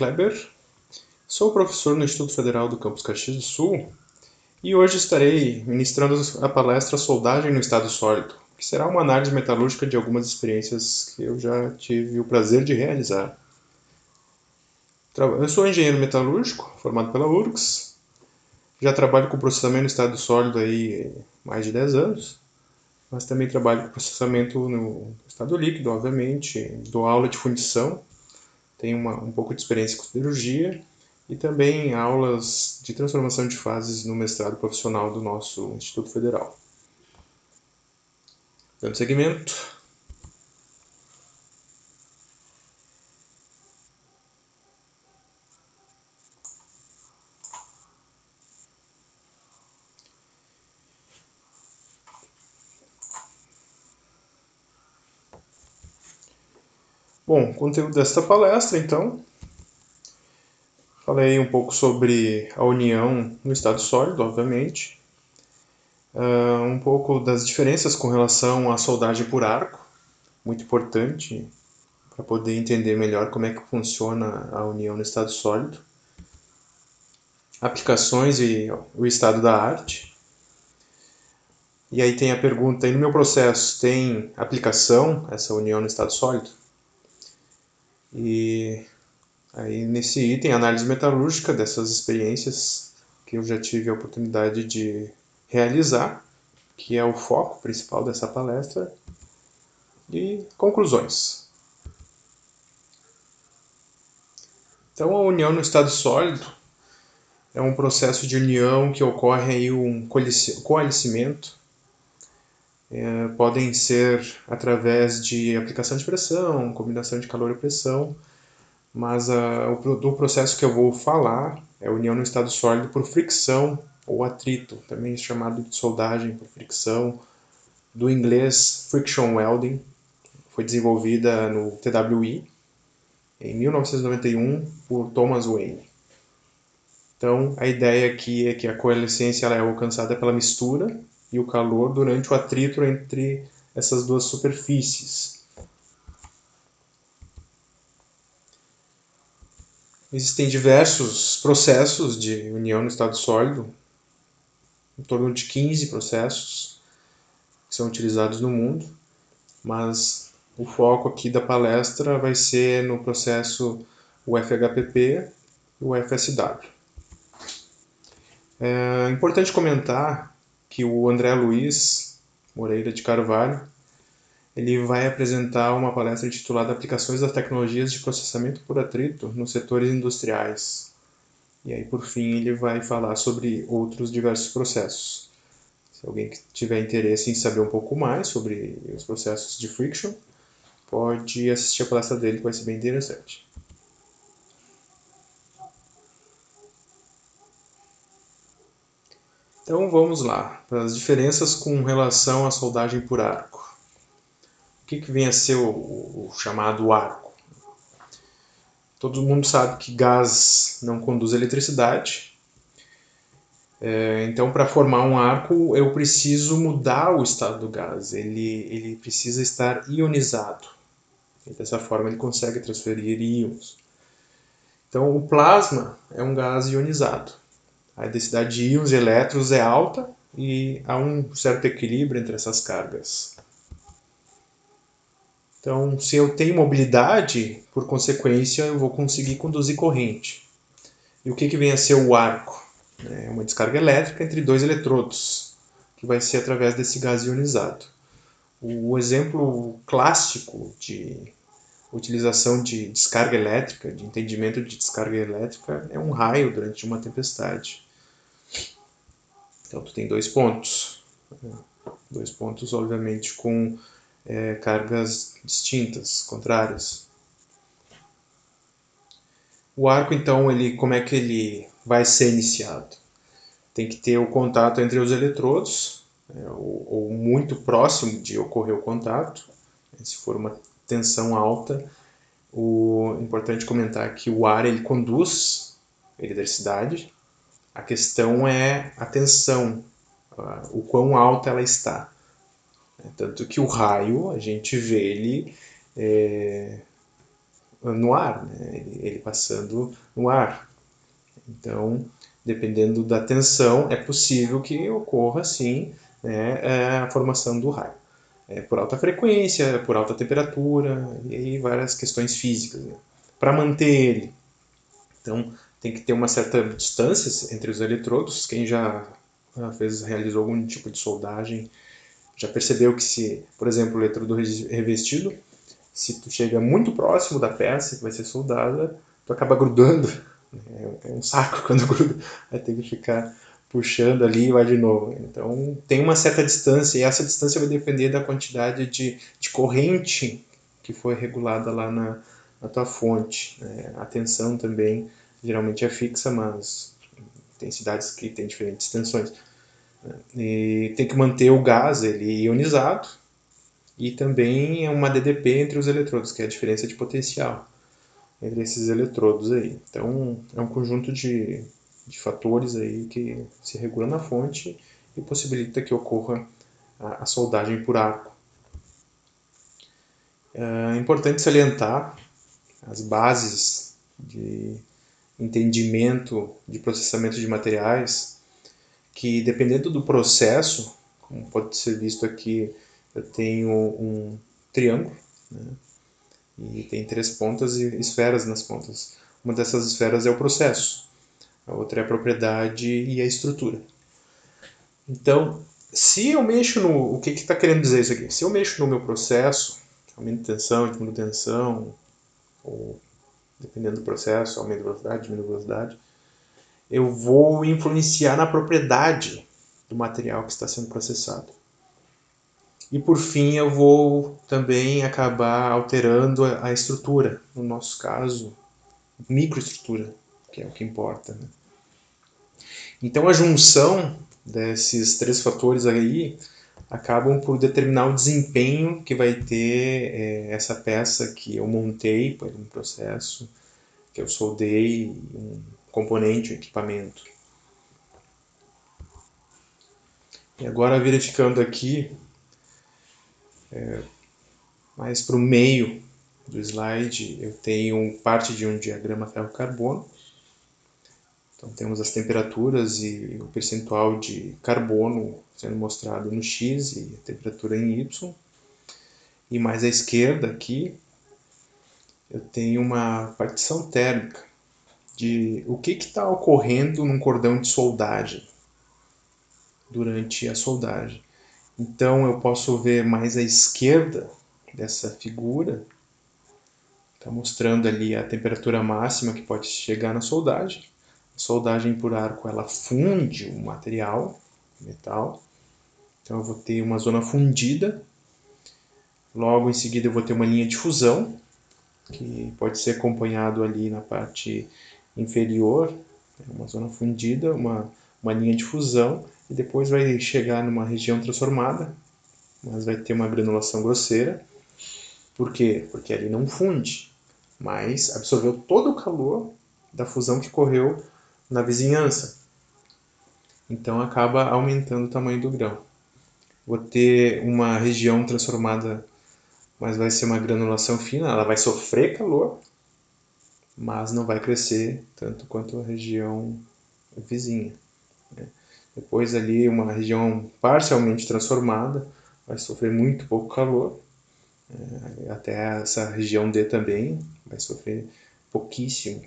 Kleber, sou professor no Instituto Federal do Campus Caxias do Sul e hoje estarei ministrando a palestra Soldagem no Estado Sólido, que será uma análise metalúrgica de algumas experiências que eu já tive o prazer de realizar. Eu sou engenheiro metalúrgico, formado pela URGS, já trabalho com processamento no estado sólido aí há mais de 10 anos, mas também trabalho com processamento no estado líquido, obviamente, dou aula de fundição, tenho um pouco de experiência com siderurgia e também aulas de transformação de fases no mestrado profissional do nosso Instituto Federal. Dando seguimento. Bom, conteúdo desta palestra, então, falei um pouco sobre a união no estado sólido, obviamente, um pouco das diferenças com relação à soldagem por arco, muito importante para poder entender melhor como é que funciona a união no estado sólido, aplicações e o estado da arte. E aí tem a pergunta, e no meu processo tem aplicação essa união no estado sólido? E aí nesse item, análise metalúrgica dessas experiências que eu já tive a oportunidade de realizar, que é o foco principal dessa palestra, e conclusões. Então, a união no estado sólido é um processo de união que ocorre aí um coalescimento. Podem ser através de aplicação de pressão, combinação de calor e pressão, mas o processo que eu vou falar é a união no estado sólido por fricção ou atrito, também chamado de soldagem por fricção, do inglês Friction Welding, foi desenvolvida no TWI em 1991 por Thomas Wayne. Então, a ideia aqui é que a coalescência ela é alcançada pela mistura e o calor durante o atrito entre essas duas superfícies. Existem diversos processos de união no estado sólido, em torno de 15 processos que são utilizados no mundo, mas o foco aqui da palestra vai ser no processo UFHPP e o FSW. É importante comentar que o André Luiz Moreira de Carvalho ele vai apresentar uma palestra intitulada Aplicações das Tecnologias de Processamento por Atrito nos Setores Industriais. E aí, por fim, ele vai falar sobre outros diversos processos. Se alguém tiver interesse em saber um pouco mais sobre os processos de friction, pode assistir a palestra dele, que vai ser bem interessante. Então vamos lá, para as diferenças com relação à soldagem por arco. O que vem a ser o chamado arco? Todo mundo sabe que gás não conduz eletricidade, então para formar um arco eu preciso mudar o estado do gás, ele precisa estar ionizado, e dessa forma ele consegue transferir íons. Então o plasma é um gás ionizado, a densidade de íons e elétrons é alta e há um certo equilíbrio entre essas cargas. Então, se eu tenho mobilidade, por consequência, eu vou conseguir conduzir corrente. E o que vem a ser o arco? É uma descarga elétrica entre dois eletrodos, que vai ser através desse gás ionizado. O exemplo clássico de utilização de descarga elétrica, de entendimento de descarga elétrica, é um raio durante uma tempestade. Então, tu tem dois pontos, obviamente, com cargas distintas, contrárias. O arco, então, como é que ele vai ser iniciado? Tem que ter o contato entre os eletrodos, ou muito próximo de ocorrer o contato. Se for uma tensão alta, é importante comentar que o ar ele conduz eletricidade. A questão é a tensão, o quão alta ela está. Tanto que o raio, a gente vê ele no ar, né? Ele passando no ar. Então, dependendo da tensão, é possível que ocorra, sim, né, a formação do raio. Por alta frequência, por alta temperatura, e aí várias questões físicas, né? Para manter ele, então tem que ter uma certa distância entre os eletrodos. Quem já realizou algum tipo de soldagem já percebeu que, se, por exemplo, o eletrodo revestido, se tu chega muito próximo da peça que vai ser soldada, tu acaba grudando. É um saco quando gruda, vai ter que ficar puxando ali e vai de novo. Então tem uma certa distância, e essa distância vai depender da quantidade de corrente que foi regulada lá na tua fonte. A tensão também geralmente é fixa, mas tem cidades que têm diferentes tensões. E tem que manter o gás ele ionizado, e também é uma DDP entre os eletrodos, que é a diferença de potencial entre esses eletrodos aí. Então é um conjunto de fatores aí que se regula na fonte e possibilita que ocorra a soldagem por arco. É importante salientar as bases de entendimento de processamento de materiais, que dependendo do processo, como pode ser visto aqui, eu tenho um triângulo, né? E tem 3 pontas e esferas nas pontas. Uma dessas esferas é o processo, a outra é a propriedade e a estrutura. Então, se eu mexo no... O que está querendo dizer isso aqui? Se eu mexo no meu processo, aumento de tensão, diminuo tensão, ou dependendo do processo, aumento de velocidade, diminuo velocidade, eu vou influenciar na propriedade do material que está sendo processado. E por fim, eu vou também acabar alterando a estrutura, no nosso caso, microestrutura, que é o que importa, né? Então a junção desses 3 fatores aí acabam por determinar o desempenho que vai ter essa peça que eu montei por um processo, que eu soldei um componente, um equipamento. E agora verificando aqui, mais para o meio do slide, eu tenho parte de um diagrama ferro-carbono. Então temos as temperaturas e o percentual de carbono sendo mostrado no X e a temperatura em Y. E mais à esquerda aqui eu tenho uma partição térmica de o que está ocorrendo num cordão de soldagem durante a soldagem. Então eu posso ver mais à esquerda dessa figura, está mostrando ali a temperatura máxima que pode chegar na soldagem. A soldagem por arco, ela funde o material, o metal. Então eu vou ter uma zona fundida. Logo em seguida eu vou ter uma linha de fusão, que pode ser acompanhado ali na parte inferior, uma zona fundida, uma linha de fusão, e depois vai chegar numa região transformada, mas vai ter uma granulação grosseira. Por quê? Porque ali não funde, mas absorveu todo o calor da fusão que ocorreu na vizinhança. Então acaba aumentando o tamanho do grão. Vou ter uma região transformada, mas vai ser uma granulação fina, ela vai sofrer calor, mas não vai crescer tanto quanto a região vizinha, né? Depois ali uma região parcialmente transformada, vai sofrer muito pouco calor, até essa região D também vai sofrer pouquíssimo,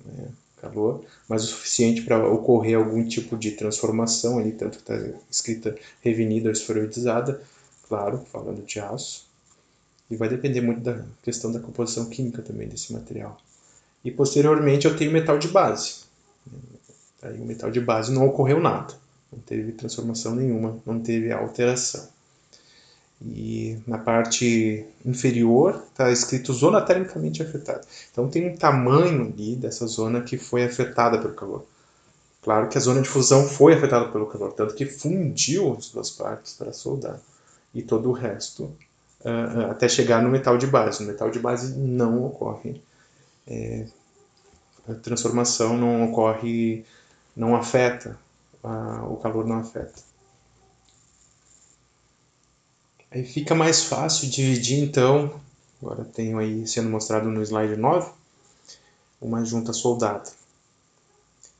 né, calor, mas o suficiente para ocorrer algum tipo de transformação ali, tanto que está escrita revinida ou esferoidizada, claro, falando de aço, e vai depender muito da questão da composição química também desse material. E posteriormente eu tenho metal de base. Aí o metal de base não ocorreu nada, não teve transformação nenhuma, não teve alteração. E na parte inferior está escrito zona termicamente afetada. Então tem um tamanho ali dessa zona que foi afetada pelo calor. Claro que a zona de fusão foi afetada pelo calor, tanto que fundiu as duas partes para soldar. E todo o resto, até chegar no metal de base. No metal de base não ocorre a transformação, não ocorre, não afeta, o calor não afeta. Aí fica mais fácil dividir então Agora tenho aí sendo mostrado no slide 9 uma junta soldada.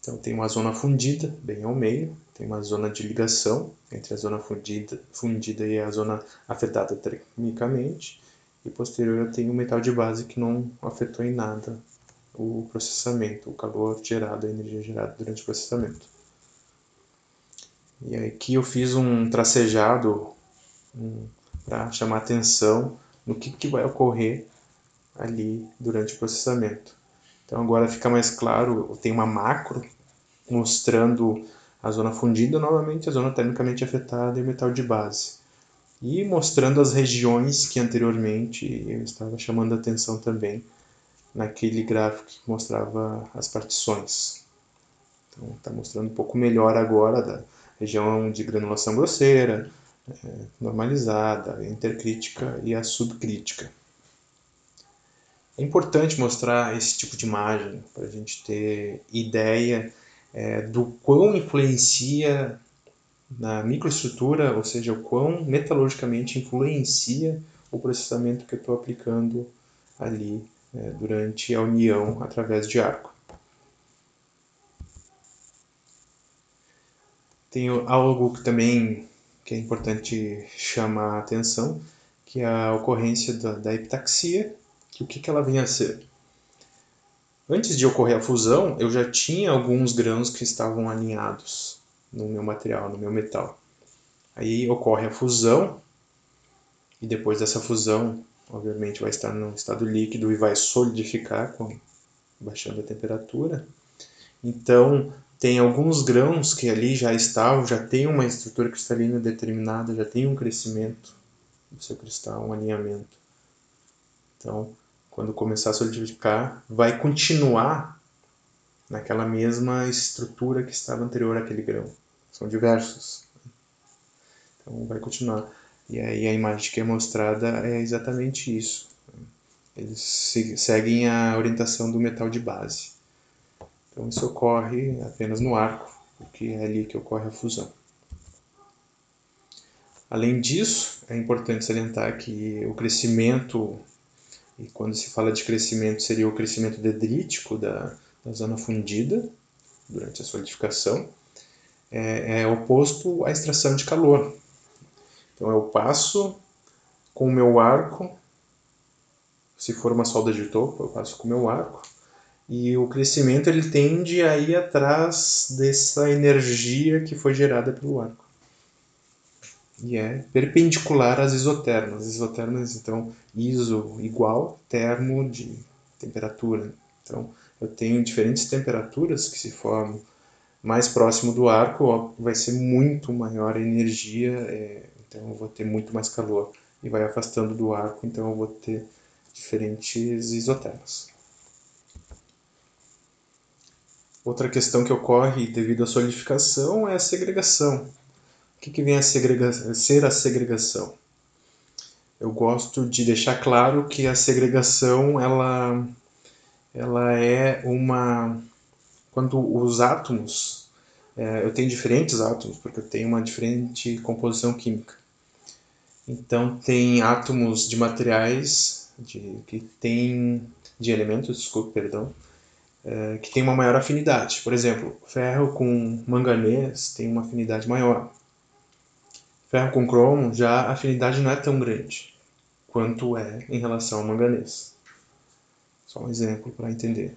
Então tem uma zona fundida bem ao meio, tem uma zona de ligação entre a zona fundida e a zona afetada termicamente, e posterior eu tenho o metal de base que não afetou em nada o processamento, o calor gerado, a energia gerada durante o processamento. E aqui eu fiz um tracejado para chamar atenção no que vai ocorrer ali durante o processamento. Então agora fica mais claro, tem uma macro mostrando a zona fundida novamente, a zona termicamente afetada e o metal de base. E mostrando as regiões que anteriormente eu estava chamando a atenção também naquele gráfico que mostrava as partições. Então está mostrando um pouco melhor agora da região de granulação grosseira, normalizada, intercrítica e a subcrítica. É importante mostrar esse tipo de imagem para a gente ter ideia do quão influencia na microestrutura, ou seja, o quão metalurgicamente influencia o processamento que eu estou aplicando ali durante a união através de arco. Tem algo que também que é importante chamar a atenção, que é a ocorrência da epitaxia, que o que ela vem a ser? Antes de ocorrer a fusão, eu já tinha alguns grãos que estavam alinhados no meu material, no meu metal. Aí ocorre a fusão, e depois dessa fusão, obviamente vai estar no estado líquido e vai solidificar, baixando a temperatura. Então, tem alguns grãos que ali já estavam, já tem uma estrutura cristalina determinada, já tem um crescimento do seu cristal, um alinhamento. Então, quando começar a solidificar, vai continuar naquela mesma estrutura que estava anterior àquele grão. São diversos. Então vai continuar. E aí a imagem que é mostrada é exatamente isso. Eles seguem a orientação do metal de base. Então isso ocorre apenas no arco, porque é ali que ocorre a fusão. Além disso, é importante salientar que o crescimento, e quando se fala de crescimento, seria o crescimento dendrítico da zona fundida durante a solidificação, é oposto à extração de calor. Então eu passo com o meu arco, se for uma solda de topo, eu passo com o meu arco, e o crescimento ele tende a ir atrás dessa energia que foi gerada pelo arco. E é perpendicular às isotermas. As isotermas, então, iso igual, termo de temperatura. Então, eu tenho diferentes temperaturas que se formam. Mais próximo do arco, vai ser muito maior a energia, então eu vou ter muito mais calor. E vai afastando do arco, então eu vou ter diferentes isotermas. Outra questão que ocorre devido à solidificação é a segregação. O que vem a ser a segregação? Eu gosto de deixar claro que a segregação ela é uma... Quando os átomos... eu tenho diferentes átomos, porque eu tenho uma diferente composição química. Então, tem átomos de materiais, de elementos, desculpe, perdão, que tem uma maior afinidade. Por exemplo, ferro com manganês tem uma afinidade maior. Ferro com cromo, já a afinidade não é tão grande quanto é em relação ao manganês. Só um exemplo para entender.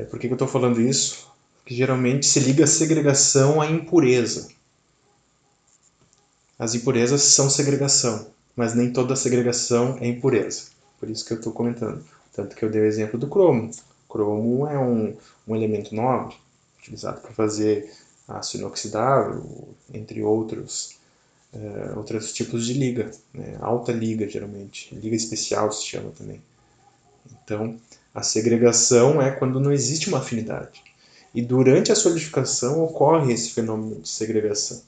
Por que eu estou falando isso? Porque geralmente se liga a segregação à impureza. As impurezas são segregação, mas nem toda segregação é impureza. Por isso que eu estou comentando. Tanto que eu dei o exemplo do cromo. Cromo é um elemento nobre, utilizado para fazer aço inoxidável, entre outros tipos de liga, né? Alta liga, geralmente. Liga especial se chama também. Então, a segregação é quando não existe uma afinidade. E durante a solidificação ocorre esse fenômeno de segregação.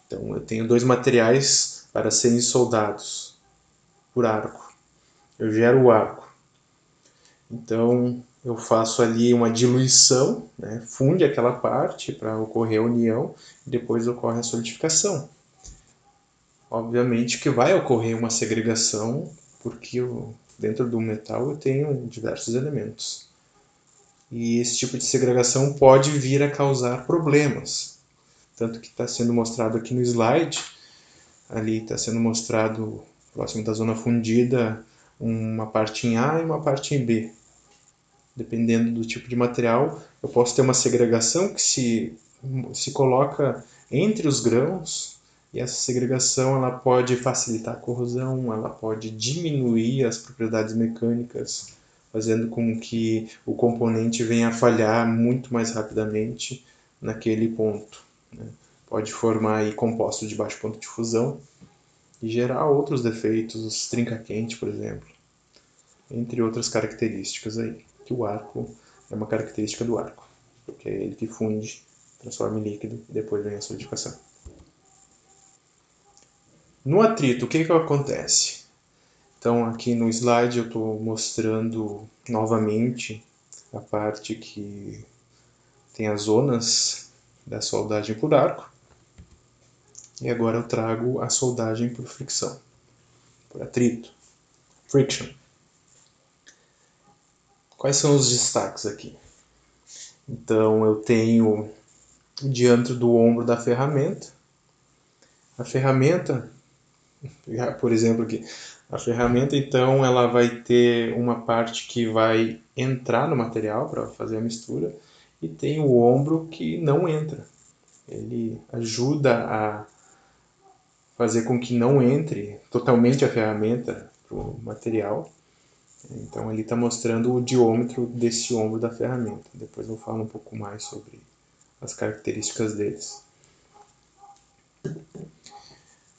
Então, eu tenho dois materiais para serem soldados por arco. Eu gero o arco. Então, eu faço ali uma diluição, né? Funde aquela parte para ocorrer a união, e depois ocorre a solidificação. Obviamente que vai ocorrer uma segregação porque dentro do metal eu tenho diversos elementos. E esse tipo de segregação pode vir a causar problemas. Tanto que está sendo mostrado aqui no slide, ali está sendo mostrado, próximo da zona fundida, uma parte em A e uma parte em B. Dependendo do tipo de material, eu posso ter uma segregação que se coloca entre os grãos, e essa segregação ela pode facilitar a corrosão, ela pode diminuir as propriedades mecânicas, fazendo com que o componente venha a falhar muito mais rapidamente naquele ponto, né? Pode formar aí compostos de baixo ponto de fusão e gerar outros defeitos, trinca-quente, por exemplo, entre outras características aí, que o arco é uma característica do arco, porque é ele que funde, transforma em líquido e depois vem a solidificação. No atrito, o que acontece? Então, aqui no slide eu estou mostrando novamente a parte que tem as zonas da soldagem por arco. E agora eu trago a soldagem por fricção, por atrito, friction. Quais são os destaques aqui? Então, eu tenho o diâmetro do ombro da ferramenta. A ferramenta, por exemplo aqui, a ferramenta então ela vai ter uma parte que vai entrar no material para fazer a mistura e tem o ombro que não entra. Ele ajuda a fazer com que não entre totalmente a ferramenta para o material. Então ele está mostrando o diâmetro desse ombro da ferramenta. Depois eu falo um pouco mais sobre as características deles.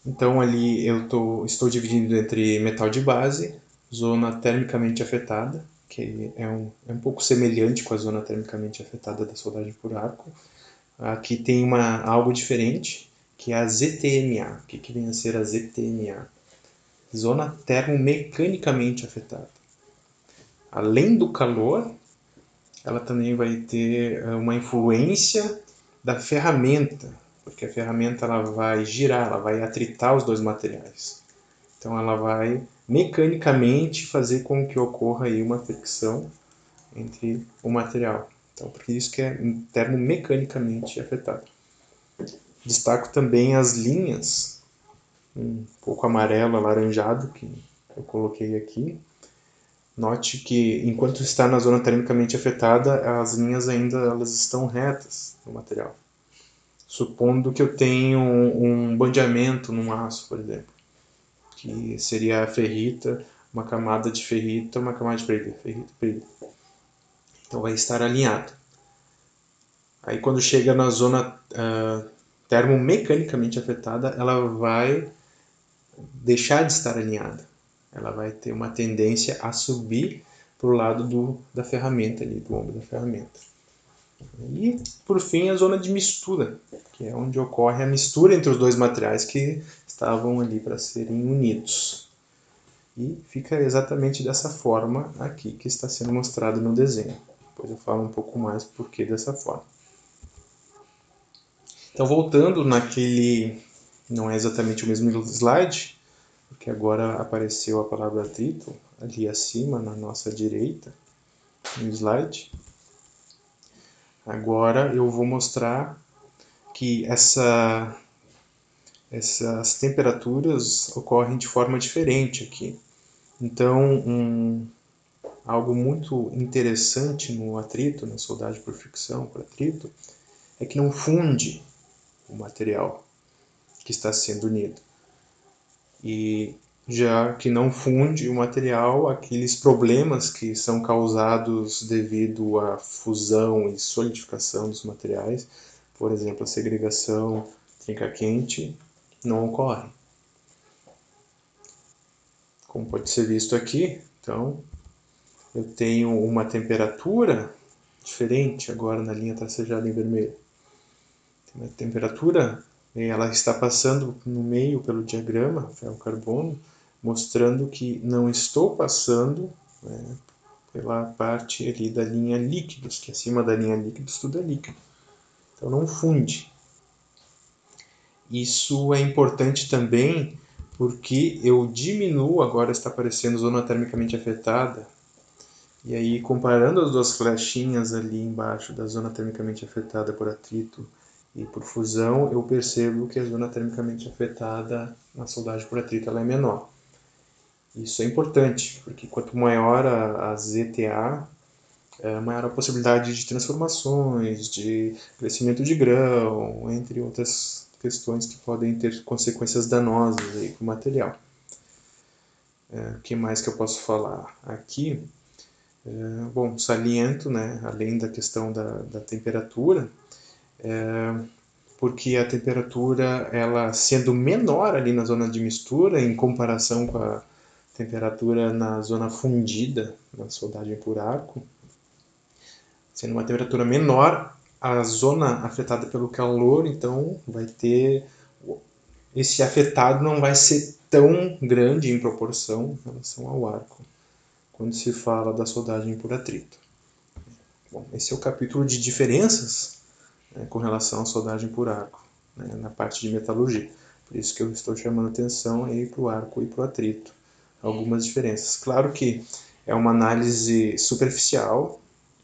Então ali estou dividindo entre metal de base, zona termicamente afetada, que é um pouco semelhante com a zona termicamente afetada da soldagem por arco. Aqui tem algo diferente, que é a ZTMA. O que vem a ser a ZTMA? Zona termomecanicamente afetada. Além do calor, ela também vai ter uma influência da ferramenta, porque a ferramenta ela vai girar, ela vai atritar os dois materiais. Então ela vai mecanicamente fazer com que ocorra aí uma fricção entre o material. Então por isso que é termomecanicamente afetado. Destaco também as linhas, um pouco amarelo, alaranjado, que eu coloquei aqui. Note que enquanto está na zona termicamente afetada, as linhas ainda elas estão retas no material. Supondo que eu tenho um bandeamento num aço, por exemplo, que seria a ferrita, uma camada de ferrita, uma camada de ferrita, ferrita. Então vai estar alinhado. Aí quando chega na zona termomecanicamente afetada, ela vai deixar de estar alinhada. Ela vai ter uma tendência a subir para o lado da ferramenta, ali, do ombro da ferramenta. E, por fim, a zona de mistura, que é onde ocorre a mistura entre os dois materiais que estavam ali para serem unidos. E fica exatamente dessa forma aqui que está sendo mostrado no desenho. Depois eu falo um pouco mais por que dessa forma. Então, voltando naquele... Não é exatamente o mesmo slide, porque agora apareceu a palavra atrito ali acima, na nossa direita, no slide. Agora eu vou mostrar que essas temperaturas ocorrem de forma diferente aqui. Então, algo muito interessante no atrito, na soldagem por fricção, por atrito, é que não funde o material que está sendo unido. E já que não funde o material, aqueles problemas que são causados devido à fusão e solidificação dos materiais, por exemplo, a segregação, trinca-quente, não ocorrem. Como pode ser visto aqui, então, eu tenho uma temperatura diferente agora na linha tracejada em vermelho. Tem uma temperatura, ela está passando no meio pelo diagrama ferro-carbono, mostrando que não estou passando, né, pela parte ali da linha líquidos, que acima da linha líquidos tudo é líquido. Então não funde. Isso é importante também porque eu diminuo, agora está aparecendo zona termicamente afetada, e aí comparando as duas flechinhas ali embaixo da zona termicamente afetada por atrito e por fusão, eu percebo que a zona termicamente afetada na soldagem por atrito ela é menor. Isso é importante, porque quanto maior a ZTA, maior a possibilidade de transformações, de crescimento de grão, entre outras questões que podem ter consequências danosas aí para o material. O que mais que eu posso falar aqui? Bom, saliento, né, além da questão da temperatura, porque a temperatura, ela sendo menor ali na zona de mistura, em comparação com a temperatura na zona fundida, na soldagem por arco, sendo uma temperatura menor, a zona afetada pelo calor, então vai ter esse afetado não vai ser tão grande em proporção em relação ao arco, quando se fala da soldagem por atrito. Bom, esse é o capítulo de diferenças, né, com relação à soldagem por arco, né, na parte de metalurgia. Por isso que eu estou chamando atenção aí para o arco e para o atrito. Algumas diferenças. Claro que é uma análise superficial,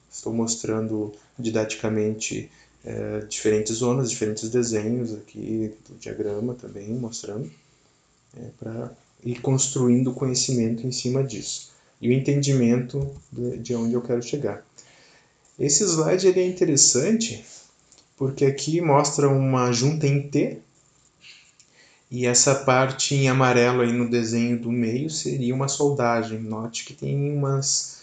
estou mostrando didaticamente diferentes zonas, diferentes desenhos aqui do diagrama também, mostrando, para ir construindo conhecimento em cima disso. E o entendimento de onde eu quero chegar. Esse slide ele é interessante porque aqui mostra uma junta em T, e essa parte em amarelo aí no desenho do meio seria uma soldagem. Note que tem umas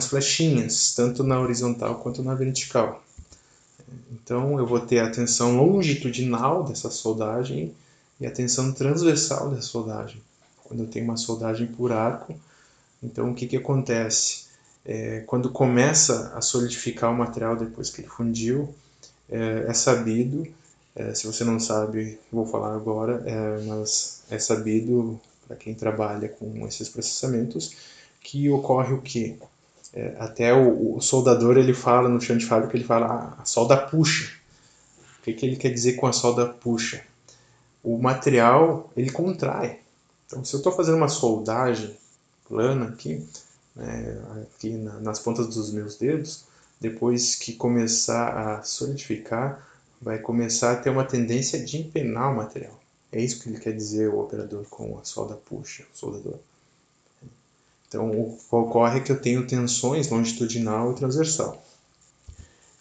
flechinhas, tanto na horizontal quanto na vertical. Então eu vou ter a tensão longitudinal dessa soldagem e a tensão transversal dessa soldagem. Quando eu tenho uma soldagem por arco, então o que acontece? Quando começa a solidificar o material depois que ele fundiu, é sabido, se você não sabe, vou falar agora, mas é sabido para quem trabalha com esses processamentos que ocorre o quê? Até o soldador ele fala no chão de fábrica, ele fala a solda puxa. O que ele quer dizer com a solda puxa? O material ele contrai. Então se eu estou fazendo uma soldagem plana aqui, aqui nas pontas dos meus dedos, depois que começar a solidificar, vai começar a ter uma tendência de empenar o material. É isso que ele quer dizer, o operador, com a solda puxa, o soldador. Então, o que ocorre é que eu tenho tensões longitudinal e transversal.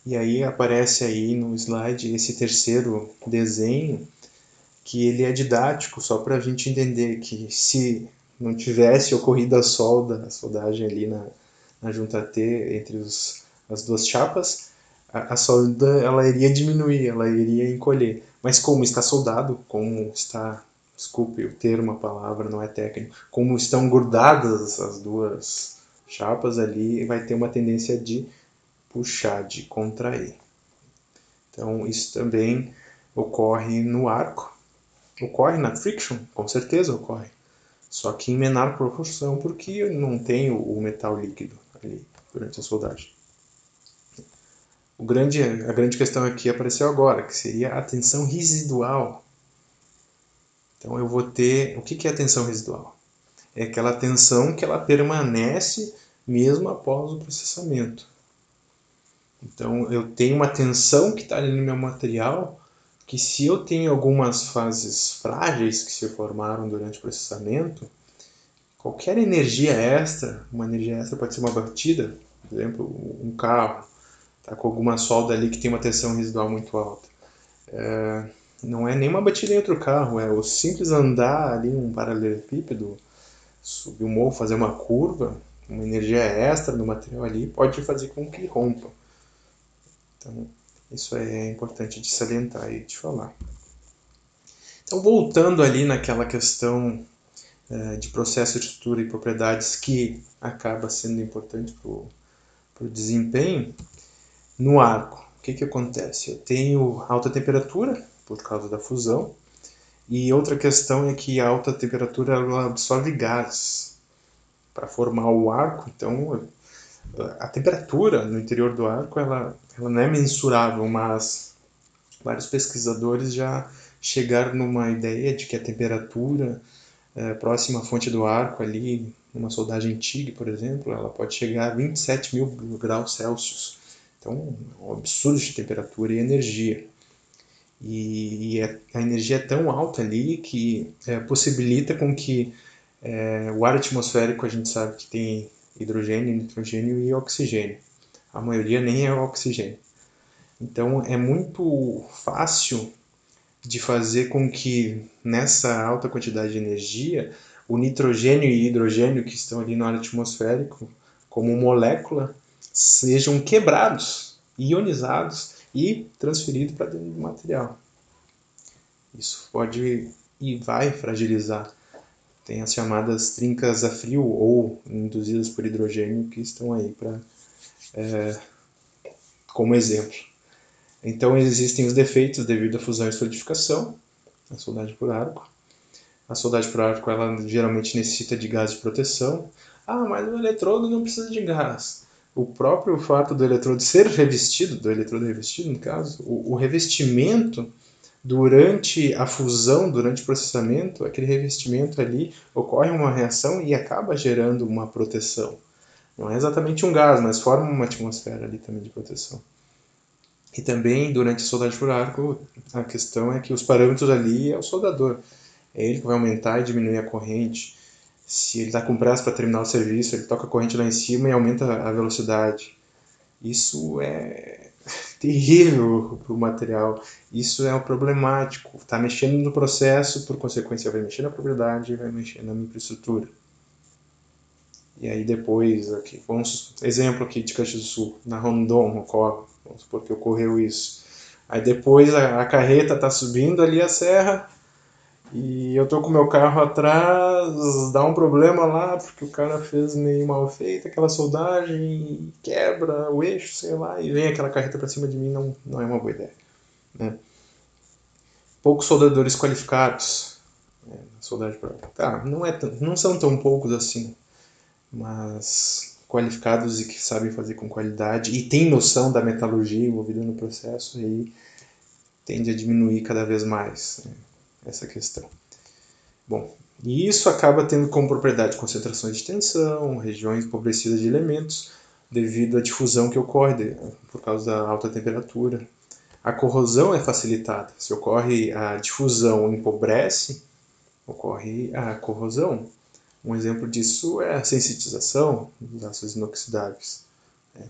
E aí aparece aí no slide esse terceiro desenho, que ele é didático, só para a gente entender que se não tivesse ocorrido a soldagem ali na junta T entre as duas chapas, a solda ela iria diminuir, ela iria encolher. Mas como está soldado, como está, desculpe o termo, a palavra não é técnico, como estão grudadas as duas chapas ali, vai ter uma tendência de puxar, de contrair. Então isso também ocorre no arco. Ocorre na friction? Com certeza ocorre. Só que em menor proporção, porque eu não tenho o metal líquido ali durante a soldagem. A grande questão aqui apareceu agora, que seria a tensão residual. Então eu vou ter... O que é a tensão residual? É aquela tensão que ela permanece mesmo após o processamento. Então eu tenho uma tensão que está ali no meu material, que se eu tenho algumas fases frágeis que se formaram durante o processamento, qualquer energia extra, uma energia extra pode ser uma batida, por exemplo, um carro, está com alguma solda ali que tem uma tensão residual muito alta. Não é nenhuma batida em outro carro, é o simples andar ali um paralelepípedo, subir um morro, fazer uma curva, uma energia extra no material ali pode fazer com que rompa. Então, isso é importante de salientar e de falar. Então, voltando ali naquela questão de processo, estrutura e propriedades que acaba sendo importante para o desempenho, no arco, o que acontece? Eu tenho alta temperatura, por causa da fusão, e outra questão é que a alta temperatura ela absorve gás para formar o arco, então a temperatura no interior do arco ela não é mensurável, mas vários pesquisadores já chegaram numa ideia de que a temperatura próxima à fonte do arco ali, numa soldagem TIG, por exemplo, ela pode chegar a 27.000 graus Celsius. Então, é um absurdo de temperatura e energia. E a energia é tão alta ali que possibilita com que o ar atmosférico, a gente sabe que tem hidrogênio, nitrogênio e oxigênio. A maioria nem é oxigênio. Então é muito fácil de fazer com que nessa alta quantidade de energia o nitrogênio e hidrogênio que estão ali no ar atmosférico, como molécula, sejam quebrados, ionizados e transferidos para dentro do material. Isso pode e vai fragilizar. Tem as chamadas trincas a frio ou induzidas por hidrogênio que estão aí como exemplo. Então existem os defeitos devido à fusão e solidificação, a soldagem por arco. A soldagem por arco ela geralmente necessita de gás de proteção. Ah, mas o eletrodo não precisa de gás. O próprio fato do eletrodo ser revestido, do eletrodo revestido no caso, o revestimento durante a fusão, durante o processamento, aquele revestimento ali ocorre uma reação e acaba gerando uma proteção. Não é exatamente um gás, mas forma uma atmosfera ali também de proteção. E também, durante a soldagem por arco, a questão é que os parâmetros ali é o soldador. É ele que vai aumentar e diminuir a corrente. Se ele está com pressa para terminar o serviço, ele toca a corrente lá em cima e aumenta a velocidade. Isso é terrível para o material. Isso é problemático. Está mexendo no processo, por consequência vai mexer na propriedade, vai mexer na infraestrutura. E aí depois, aqui, exemplo aqui de Caxias do Sul, na Rondon ocorre, vamos supor que ocorreu isso. Aí depois a carreta está subindo ali a serra e eu tô com o meu carro atrás, dá um problema lá porque o cara fez meio mal feito aquela soldagem, quebra o eixo, sei lá, e vem aquela carreta para cima de mim, não é uma boa ideia. Né? Poucos soldadores qualificados. Soldagem pra... Tá, não são tão poucos assim, mas qualificados e que sabem fazer com qualidade e têm noção da metalurgia envolvida no processo, aí tende a diminuir cada vez mais, né, essa questão. Bom, e isso acaba tendo como propriedade concentrações de tensão, regiões empobrecidas de elementos, devido à difusão que ocorre por causa da alta temperatura. A corrosão é facilitada. Se ocorre a difusão empobrece, ocorre a corrosão. Um exemplo disso é a sensitização dos ácidos inoxidáveis, né?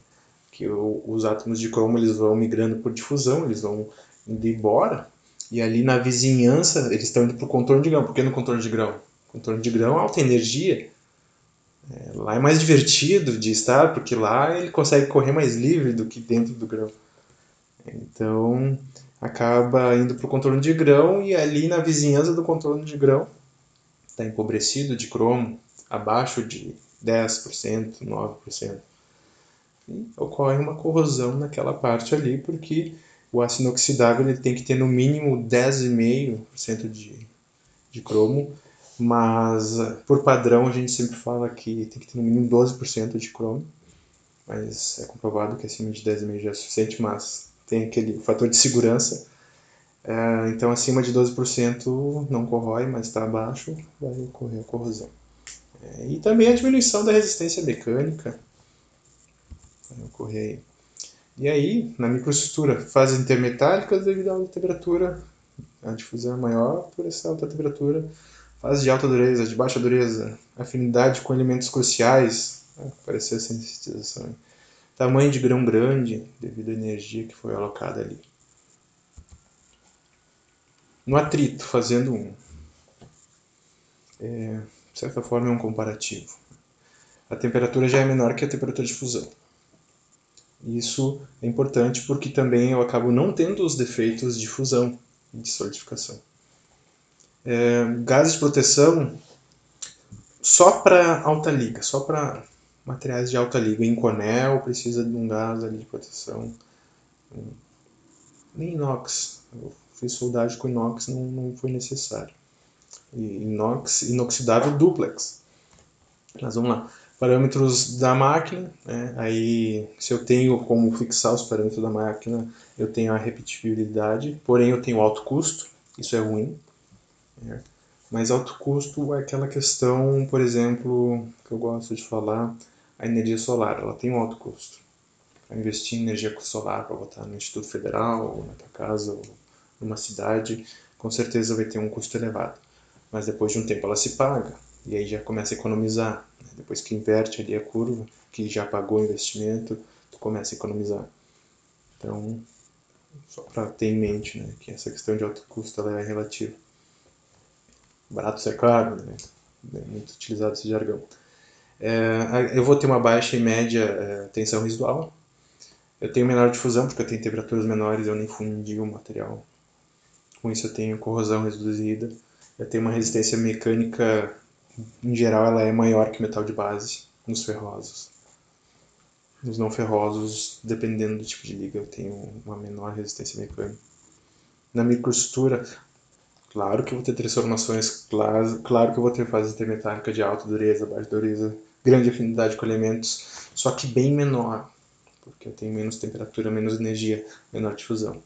Que os átomos de cromo eles vão migrando por difusão, eles vão indo embora, e ali na vizinhança eles estão indo para o contorno de grão. Por que no contorno de grão? Contorno de grão, alta energia. Lá é mais divertido de estar, porque lá ele consegue correr mais livre do que dentro do grão. Então, acaba indo para o contorno de grão e ali na vizinhança do contorno de grão está empobrecido de cromo, abaixo de 10%, 9%. E ocorre uma corrosão naquela parte ali, porque o aço inoxidável ele tem que ter no mínimo 10,5% de cromo, mas por padrão a gente sempre fala que tem que ter no mínimo 12% de cromo, mas é comprovado que acima de 10,5% já é suficiente, mas tem aquele fator de segurança. Então acima de 12% não corrói, mas está abaixo, vai ocorrer a corrosão. E também a diminuição da resistência mecânica vai ocorrer aí. E aí, na microestrutura, fases intermetálicas devido à alta temperatura, a difusão é maior por essa alta temperatura, fase de alta dureza, de baixa dureza, afinidade com elementos cruciais, aparecer a sensitização. Tamanho de grão grande, devido à energia que foi alocada ali. No atrito, fazendo de certa forma é um comparativo. A temperatura já é menor que a temperatura de fusão. Isso é importante porque também eu acabo não tendo os defeitos de fusão e de solidificação. Gases de proteção só para alta liga, só para materiais de alta liga. Inconel precisa de um gás ali de proteção. Nem inox, eu fiz soldagem com inox, não foi necessário. E inox, inoxidável duplex. Mas vamos lá. Parâmetros da máquina, né? Aí se eu tenho como fixar os parâmetros da máquina, eu tenho a repetibilidade, porém eu tenho alto custo, isso é ruim. Né? Mas alto custo é aquela questão, por exemplo, que eu gosto de falar, a energia solar, ela tem um alto custo. Para investir em energia solar, para botar no Instituto Federal, ou na tua casa, ou numa cidade, com certeza vai ter um custo elevado. Mas depois de um tempo ela se paga, e aí já começa a economizar. Depois que inverte ali a curva, que já pagou o investimento, tu começa a economizar. Então, só para ter em mente, né, que essa questão de alto custo ela é relativa. Barato ser caro, né? É muito utilizado esse jargão. Eu vou ter uma baixa e média tensão residual. Eu tenho menor difusão, porque eu tenho temperaturas menores, eu nem fundi o material. Com isso eu tenho corrosão reduzida. Eu tenho uma resistência mecânica, em geral, ela é maior que o metal de base nos ferrosos. Nos não ferrosos, dependendo do tipo de liga, eu tenho uma menor resistência mecânica. Na microestrutura, claro que eu vou ter transformações, claro que eu vou ter fase intermetálica de alta dureza, baixa dureza, grande afinidade com elementos, só que bem menor, porque eu tenho menos temperatura, menos energia, menor difusão.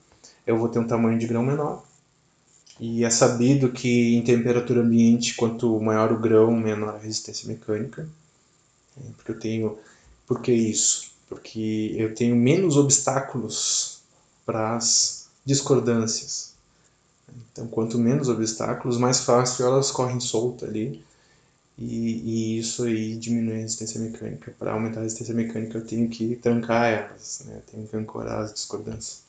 Eu vou ter um tamanho de grão menor, e é sabido que em temperatura ambiente, quanto maior o grão, menor a resistência mecânica. Porque eu tenho. Por que isso? Porque eu tenho menos obstáculos para as discordâncias. Então, quanto menos obstáculos, mais fácil elas correm solta ali. E isso aí diminui a resistência mecânica. Para aumentar a resistência mecânica, eu tenho que trancar elas, né? Eu tenho que ancorar as discordâncias.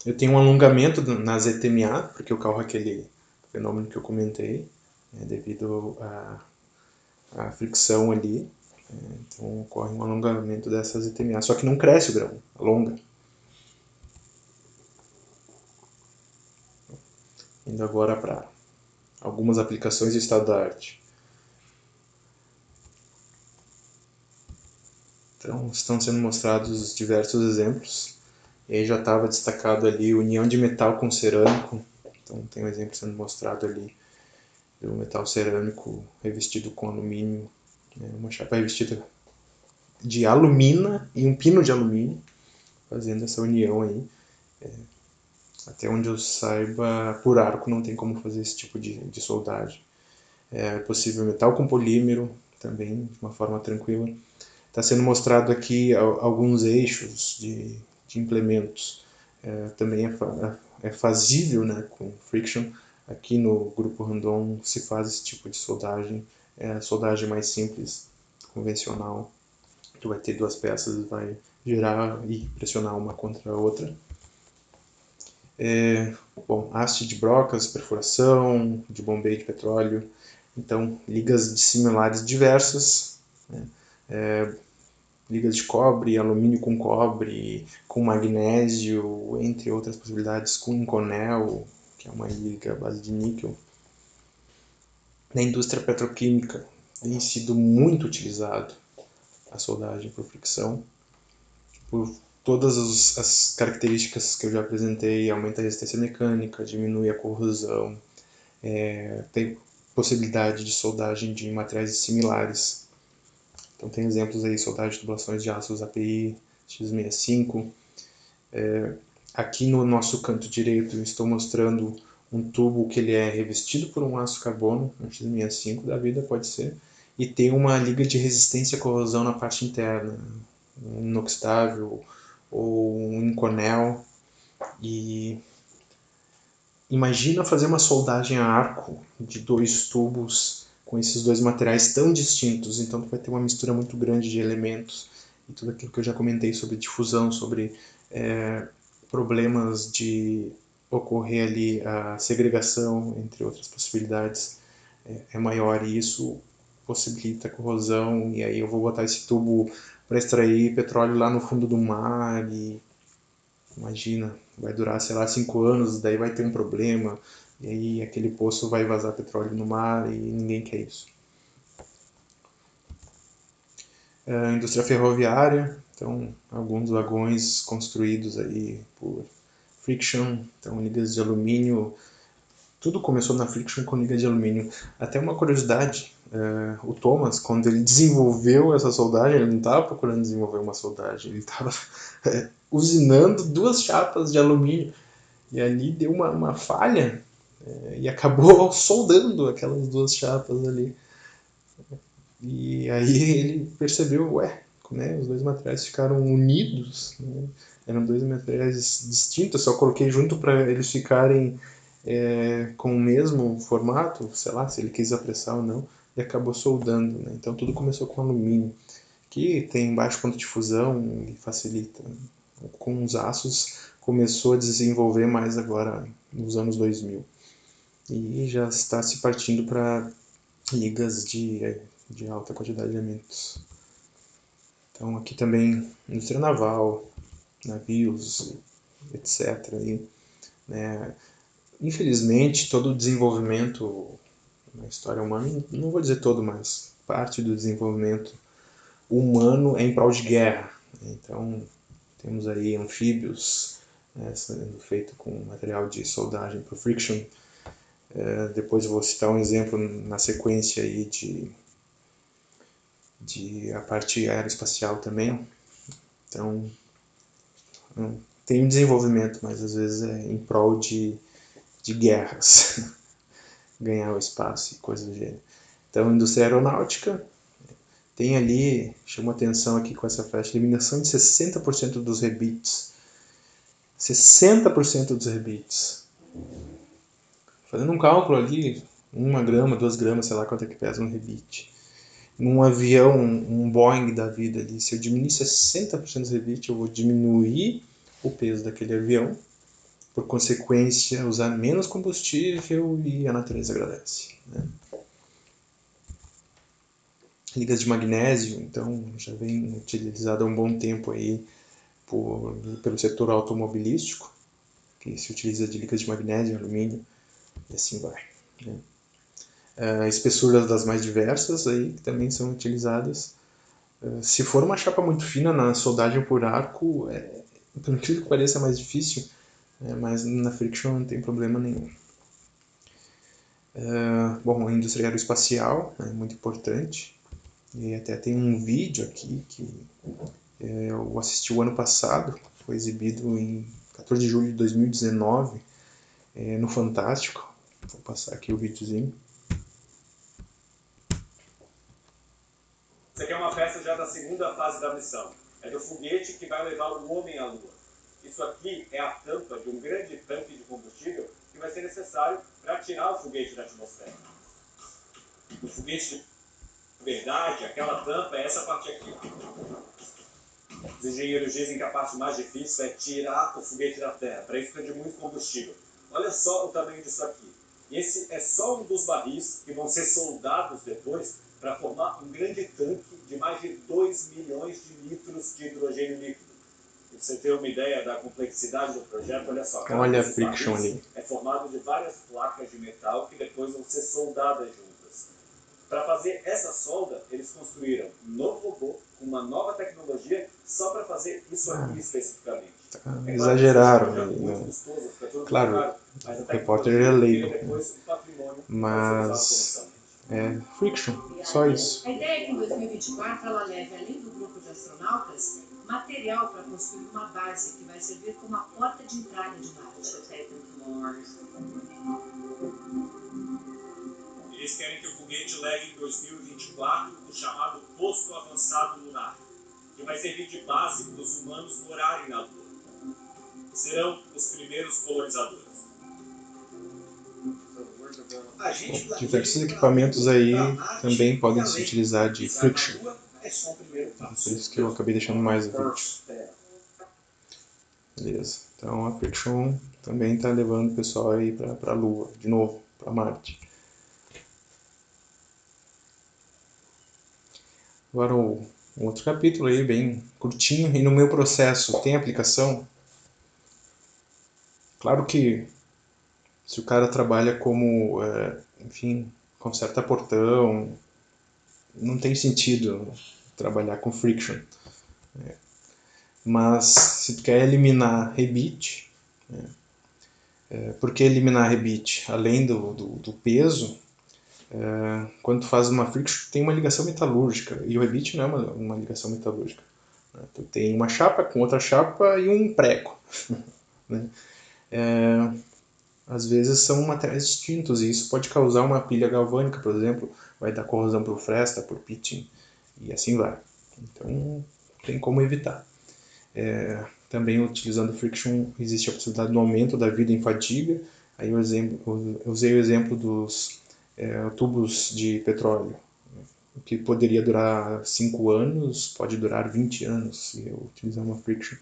Eu tenho um alongamento na ZTMA, porque ocorre aquele fenômeno que eu comentei, devido à fricção ali. Então ocorre um alongamento dessa ZTMA. Só que não cresce o grão, alonga. Indo agora para algumas aplicações de estado da arte. Então estão sendo mostrados diversos exemplos. E aí já estava destacado ali união de metal com cerâmico. Então tem um exemplo sendo mostrado ali do metal cerâmico revestido com alumínio, uma chapa revestida de alumina e um pino de alumínio, fazendo essa união aí. Até onde eu saiba, por arco não tem como fazer esse tipo de soldagem. É possível metal com polímero, também de uma forma tranquila. Está sendo mostrado aqui alguns eixos de implementos. Também é fazível, né, com friction. Aqui no grupo Randon se faz esse tipo de soldagem. É a soldagem mais simples, convencional. Tu vai ter duas peças, vai girar e pressionar uma contra a outra. Bom, haste de brocas, perfuração, de bombeio de petróleo. Então, ligas dissimilares diversas, né? Ligas de cobre, alumínio com magnésio, entre outras possibilidades, com Inconel, que é uma liga à base de níquel. Na indústria petroquímica tem sido muito utilizado a soldagem por fricção, por todas as características que eu já apresentei, aumenta a resistência mecânica, diminui a corrosão, tem possibilidade de soldagem de materiais similares. Então tem exemplos aí, soldagem de tubulações de aços API, X65. Aqui no nosso canto direito eu estou mostrando um tubo que ele é revestido por um aço carbono, um X65 da vida pode ser, e tem uma liga de resistência à corrosão na parte interna, um inoxidável ou um Inconel. E imagina fazer uma soldagem a arco de dois tubos com esses dois materiais tão distintos, então tu vai ter uma mistura muito grande de elementos e tudo aquilo que eu já comentei sobre difusão, sobre problemas de ocorrer ali a segregação, entre outras possibilidades, é maior e isso possibilita corrosão, e aí eu vou botar esse tubo para extrair petróleo lá no fundo do mar e imagina, vai durar, sei lá, 5 anos, daí vai ter um problema, e aí aquele poço vai vazar petróleo no mar e ninguém quer isso. Indústria ferroviária, então alguns vagões construídos aí por friction, então ligas de alumínio, tudo começou na friction com liga de alumínio. Até uma curiosidade, o Thomas, quando ele desenvolveu essa soldagem, ele não estava procurando desenvolver uma soldagem, ele estava usinando duas chapas de alumínio. E ali deu uma falha, e acabou soldando aquelas duas chapas ali. E aí ele percebeu, né, os dois materiais ficaram unidos, né? Eram dois materiais distintos, só coloquei junto para eles ficarem com o mesmo formato, sei lá, se ele quis apressar ou não, e acabou soldando, né? Então tudo começou com alumínio, que tem baixo ponto de fusão e facilita. Com os aços começou a desenvolver mais agora nos anos 2000 e já está se partindo para ligas de alta quantidade de elementos. Então aqui também indústria naval, navios, etc. E, né, infelizmente todo o desenvolvimento na história humana, não vou dizer todo, mas parte do desenvolvimento humano é em prol de guerra. Então temos aí anfíbios, né, sendo feito com material de soldagem para friction. Depois eu vou citar um exemplo na sequência aí de a parte aeroespacial também. Então tem um desenvolvimento, mas às vezes é em prol de guerras, ganhar o espaço e coisas do gênero. Então, indústria aeronáutica tem ali, chama atenção aqui com essa flecha, eliminação de 60% dos rebites. 60% dos rebites. Fazendo um cálculo ali, 1 grama, 2 gramas, sei lá quanto é que pesa um rebite. Num avião, um Boeing da vida ali, se eu diminuir 60% dos rebites, eu vou diminuir o peso daquele avião, por consequência, usar menos combustível e a natureza agradece, né? Ligas de magnésio, então, já vem utilizado há um bom tempo aí pelo setor automobilístico, que se utiliza de ligas de magnésio, alumínio, e assim vai, né? Espessuras das mais diversas aí, que também são utilizadas. Se for uma chapa muito fina na soldagem por arco, pelo que pareça, é mais difícil, mas na friction não tem problema nenhum. Bom, a indústria aeroespacial é muito importante, e até tem um vídeo aqui que eu assisti o ano passado, foi exibido em 14 de julho de 2019 no Fantástico. Vou passar aqui o videozinho. Isso aqui é uma peça já da segunda fase da missão. É do foguete que vai levar o homem à Lua. Isso aqui é a tampa de um grande tanque de combustível que vai ser necessário para tirar o foguete da atmosfera. O foguete de verdade, aquela tampa é essa parte aqui. Os engenheiros dizem que a parte mais difícil é tirar o foguete da Terra. Para isso precisa de muito combustível. Olha só o tamanho disso aqui. E esse é só um dos barris que vão ser soldados depois para formar um grande tanque de mais de 2 milhões de litros de hidrogênio líquido. Para você ter uma ideia da complexidade do projeto, olha só. Olha a friction ali. É formado de várias placas de metal que depois vão ser soldadas juntas. Para fazer essa solda, eles construíram um novo robô, uma nova tecnologia, só para fazer isso aqui especificamente. Exageraram, né? Claro, o repórter é leigo, mas friction, só isso. A ideia é que em 2024 ela leve, além do grupo de astronautas, material para construir uma base que vai servir como a porta de entrada de Marte. Eles querem que o foguete leve em 2024 o chamado Posto Avançado Lunar, que vai servir de base para os humanos morarem na Lua. Serão os primeiros colonizadores. Diversos equipamentos aí também podem se utilizar de friction. Por isso que eu acabei deixando mais o vídeo. Beleza. Então a friction também está levando o pessoal aí para a Lua, de novo, para Marte. Agora um outro capítulo aí, bem curtinho, e no meu processo tem aplicação? Claro que se o cara trabalha como, enfim, conserta portão, não tem sentido trabalhar com friction. Mas se tu quer eliminar rebite, por que eliminar rebite? Além do peso, quando tu faz uma friction, tem uma ligação metalúrgica, e o rebite não é uma ligação metalúrgica. Tu tem uma chapa com outra chapa e um prego. Né? às vezes são materiais distintos e isso pode causar uma pilha galvânica, por exemplo, vai dar corrosão por fresta, por pitching e assim vai. Então tem como evitar. Também utilizando friction existe a possibilidade do aumento da vida em fadiga. Aí eu usei o exemplo dos tubos de petróleo, o que poderia durar 5 anos, pode durar 20 anos se eu utilizar uma friction.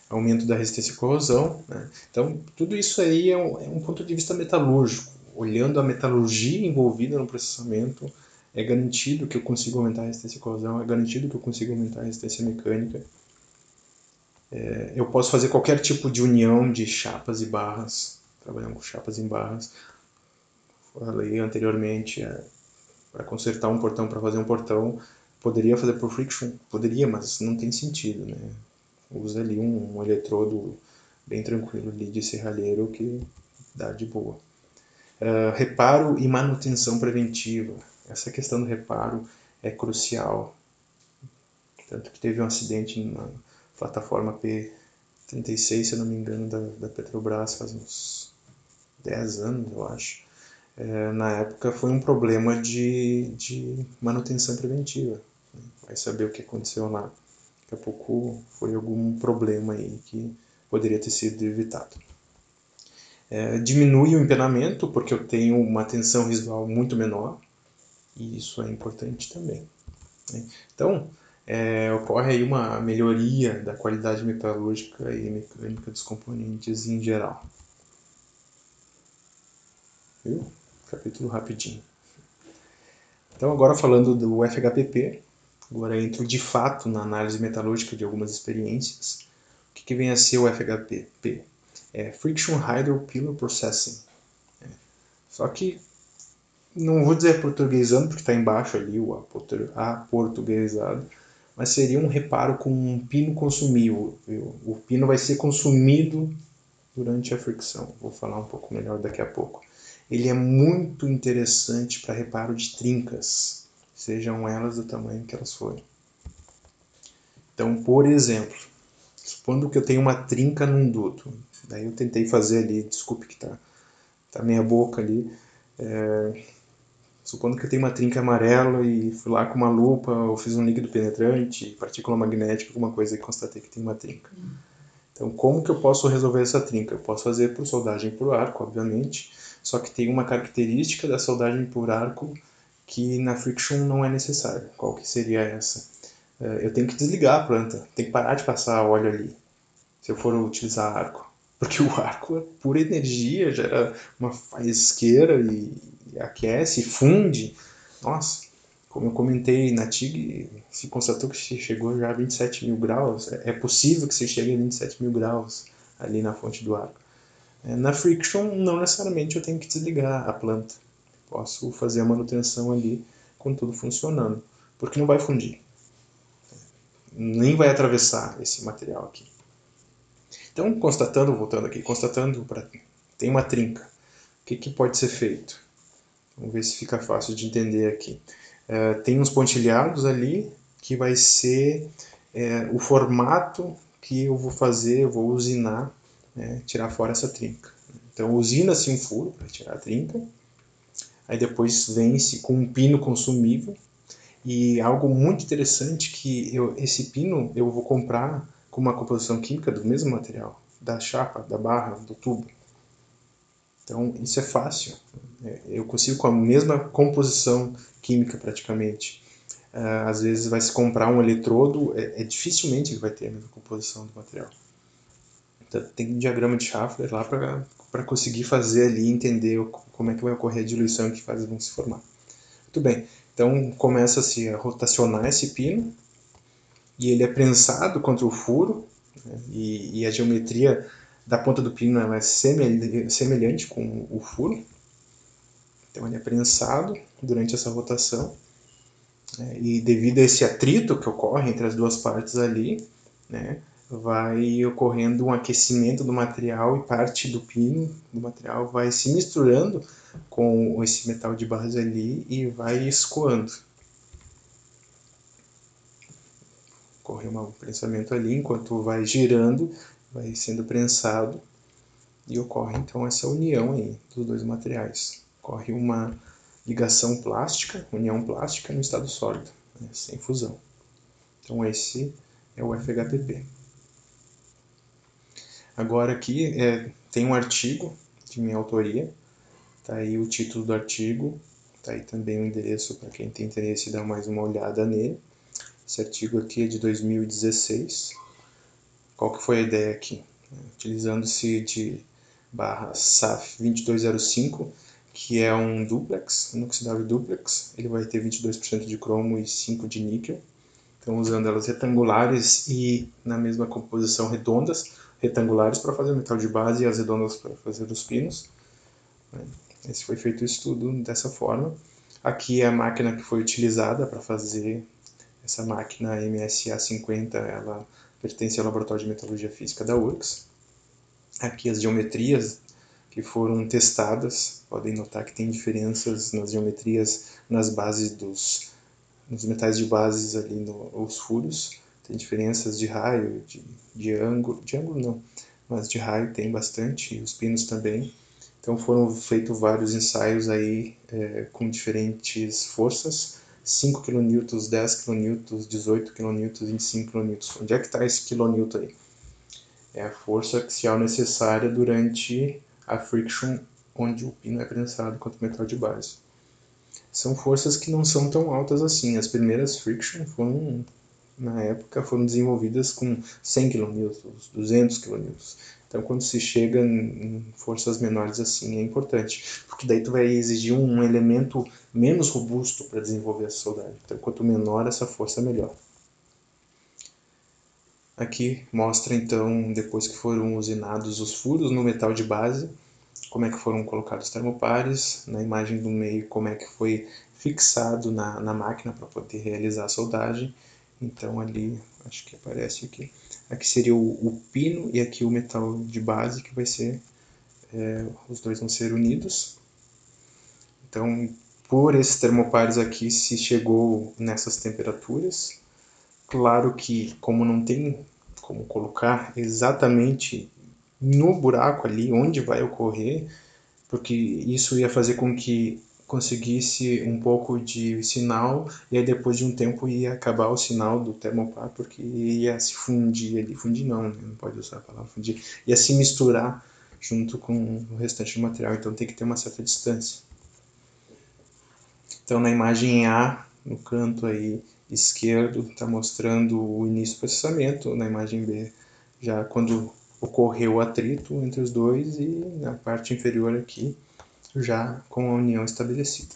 Aumento da resistência à corrosão, né? Então, tudo isso aí é um ponto de vista metalúrgico. Olhando a metalurgia envolvida no processamento, é garantido que eu consigo aumentar a resistência à corrosão, é garantido que eu consigo aumentar a resistência mecânica. Eu posso fazer qualquer tipo de união de chapas e barras, trabalhando com chapas e barras. Falei anteriormente, para consertar um portão, para fazer um portão, poderia fazer por friction? Poderia, mas não tem sentido, né? Usa ali um eletrodo bem tranquilo ali de serralheiro que dá de boa. Reparo e manutenção preventiva. Essa questão do reparo é crucial. Tanto que teve um acidente na plataforma P36, se eu não me engano, da Petrobras, faz uns 10 anos, eu acho. Na época foi um problema de manutenção preventiva. Vai saber o que aconteceu lá. Daqui a pouco foi algum problema aí que poderia ter sido evitado. Diminui o empenamento, porque eu tenho uma tensão residual muito menor, e isso é importante também. Então, ocorre aí uma melhoria da qualidade metalúrgica e mecânica dos componentes em geral. Viu? Capítulo rapidinho. Então, agora falando do FHPP, agora entro de fato na análise metalúrgica de algumas experiências. O que vem a ser o FHPP? Friction Hydro Pillar Processing. Só que não vou dizer portuguesando, porque está embaixo ali o aportuguesado, mas seria um reparo com um pino consumível. O pino vai ser consumido durante a fricção. Vou falar um pouco melhor daqui a pouco. Ele é muito interessante para reparo de trincas, sejam elas do tamanho que elas forem. Então, por exemplo, supondo que eu tenho uma trinca num duto, daí eu tentei fazer ali, desculpe que tá meia boca ali, supondo que eu tenho uma trinca amarela e fui lá com uma lupa, ou fiz um líquido penetrante, partícula magnética, alguma coisa e constatei que tem uma trinca. Então, como que eu posso resolver essa trinca? Eu posso fazer por soldagem por arco, obviamente, só que tem uma característica da soldagem por arco que na friction não é necessária. Qual que seria essa? Eu tenho que desligar a planta, tem que parar de passar óleo ali, se eu for utilizar arco. Porque o arco é pura energia, gera uma faisqueira e aquece, funde. Nossa, como eu comentei na TIG, se constatou que chegou já a 27 mil graus. É possível que você chegue a 27 mil graus ali na fonte do arco. Na friction, não necessariamente eu tenho que desligar a planta. Posso fazer a manutenção ali com tudo funcionando, porque não vai fundir. Nem vai atravessar esse material aqui. Então, voltando aqui, tem uma trinca. O que pode ser feito? Vamos ver se fica fácil de entender aqui. Tem uns pontilhados ali, que vai ser o formato que eu vou fazer, eu vou usinar, tirar fora essa trinca. Então, usina-se um furo para tirar a trinca, aí depois vem-se com um pino consumível, e algo muito interessante que esse pino eu vou comprar com uma composição química do mesmo material, da chapa, da barra, do tubo. Então, isso é fácil. Eu consigo com a mesma composição química praticamente. Às vezes vai se comprar um eletrodo, dificilmente ele vai ter a mesma composição do material. Então, tem um diagrama de Schaeffler lá para conseguir fazer ali, entender como é que vai ocorrer a diluição que vão se formar. Muito bem, então começa-se a rotacionar esse pino, e ele é prensado contra o furo, né, e a geometria da ponta do pino é semelhante com o furo. Então ele é prensado durante essa rotação, né, e devido a esse atrito que ocorre entre as duas partes ali, né, vai ocorrendo um aquecimento do material e parte do pino do material vai se misturando com esse metal de base ali e vai escoando. Ocorre um prensamento ali, enquanto vai girando, vai sendo prensado, e ocorre então essa união aí dos dois materiais. Ocorre uma ligação plástica, união plástica no estado sólido, né, sem fusão. Então esse é o FHPP. Agora aqui tem um artigo de minha autoria, tá aí o título do artigo, tá aí também o endereço para quem tem interesse em dar mais uma olhada nele. Esse artigo aqui é de 2016. Qual que foi a ideia aqui? Utilizando-se de barra SAF 2205, que é um duplex, um inoxidável duplex, ele vai ter 22% de cromo e 5% de níquel. Então, usando elas retangulares e na mesma composição redondas, retangulares para fazer o metal de base e as redondas para fazer os pinos. Esse foi feito o estudo dessa forma. Aqui é a máquina que foi utilizada para fazer essa máquina MSA50, ela pertence ao Laboratório de Metalurgia Física da URGS. Aqui as geometrias que foram testadas, podem notar que tem diferenças nas geometrias, nas bases nos metais de bases ali, os furos, tem diferenças de raio, de ângulo não, mas de raio tem bastante, e os pinos também. Então foram feitos vários ensaios aí com diferentes forças, 5 kN, 10 kN, 18 kN, 25 kN. Onde é que está esse kilonewton aí? É a força axial necessária durante a friction, onde o pino é prensado contra o metal de base. São forças que não são tão altas assim. As primeiras friction foram, na época, foram desenvolvidas com 100 kN, 200 kN. Então, quando se chega em forças menores assim, é importante, porque daí tu vai exigir um elemento menos robusto para desenvolver essa soldagem. Então, quanto menor essa força, melhor. Aqui mostra então, depois que foram usinados os furos no metal de base, como é que foram colocados os termopares, na imagem do meio como é que foi fixado na máquina para poder realizar a soldagem. Então ali, acho que aparece aqui, aqui seria o pino e aqui o metal de base que vai ser, os dois vão ser unidos. Então por esses termopares aqui se chegou nessas temperaturas. Claro que como não tem como colocar exatamente no buraco ali onde vai ocorrer, porque isso ia fazer com que conseguisse um pouco de sinal e aí depois de um tempo ia acabar o sinal do termopar porque ia se fundir ali, fundir não pode usar a palavra fundir, ia se misturar junto com o restante do material, então tem que ter uma certa distância. Então na imagem A, no canto aí esquerdo, está mostrando o início do processamento, na imagem B já quando ocorreu o atrito entre os dois e na parte inferior aqui já com a união estabelecida.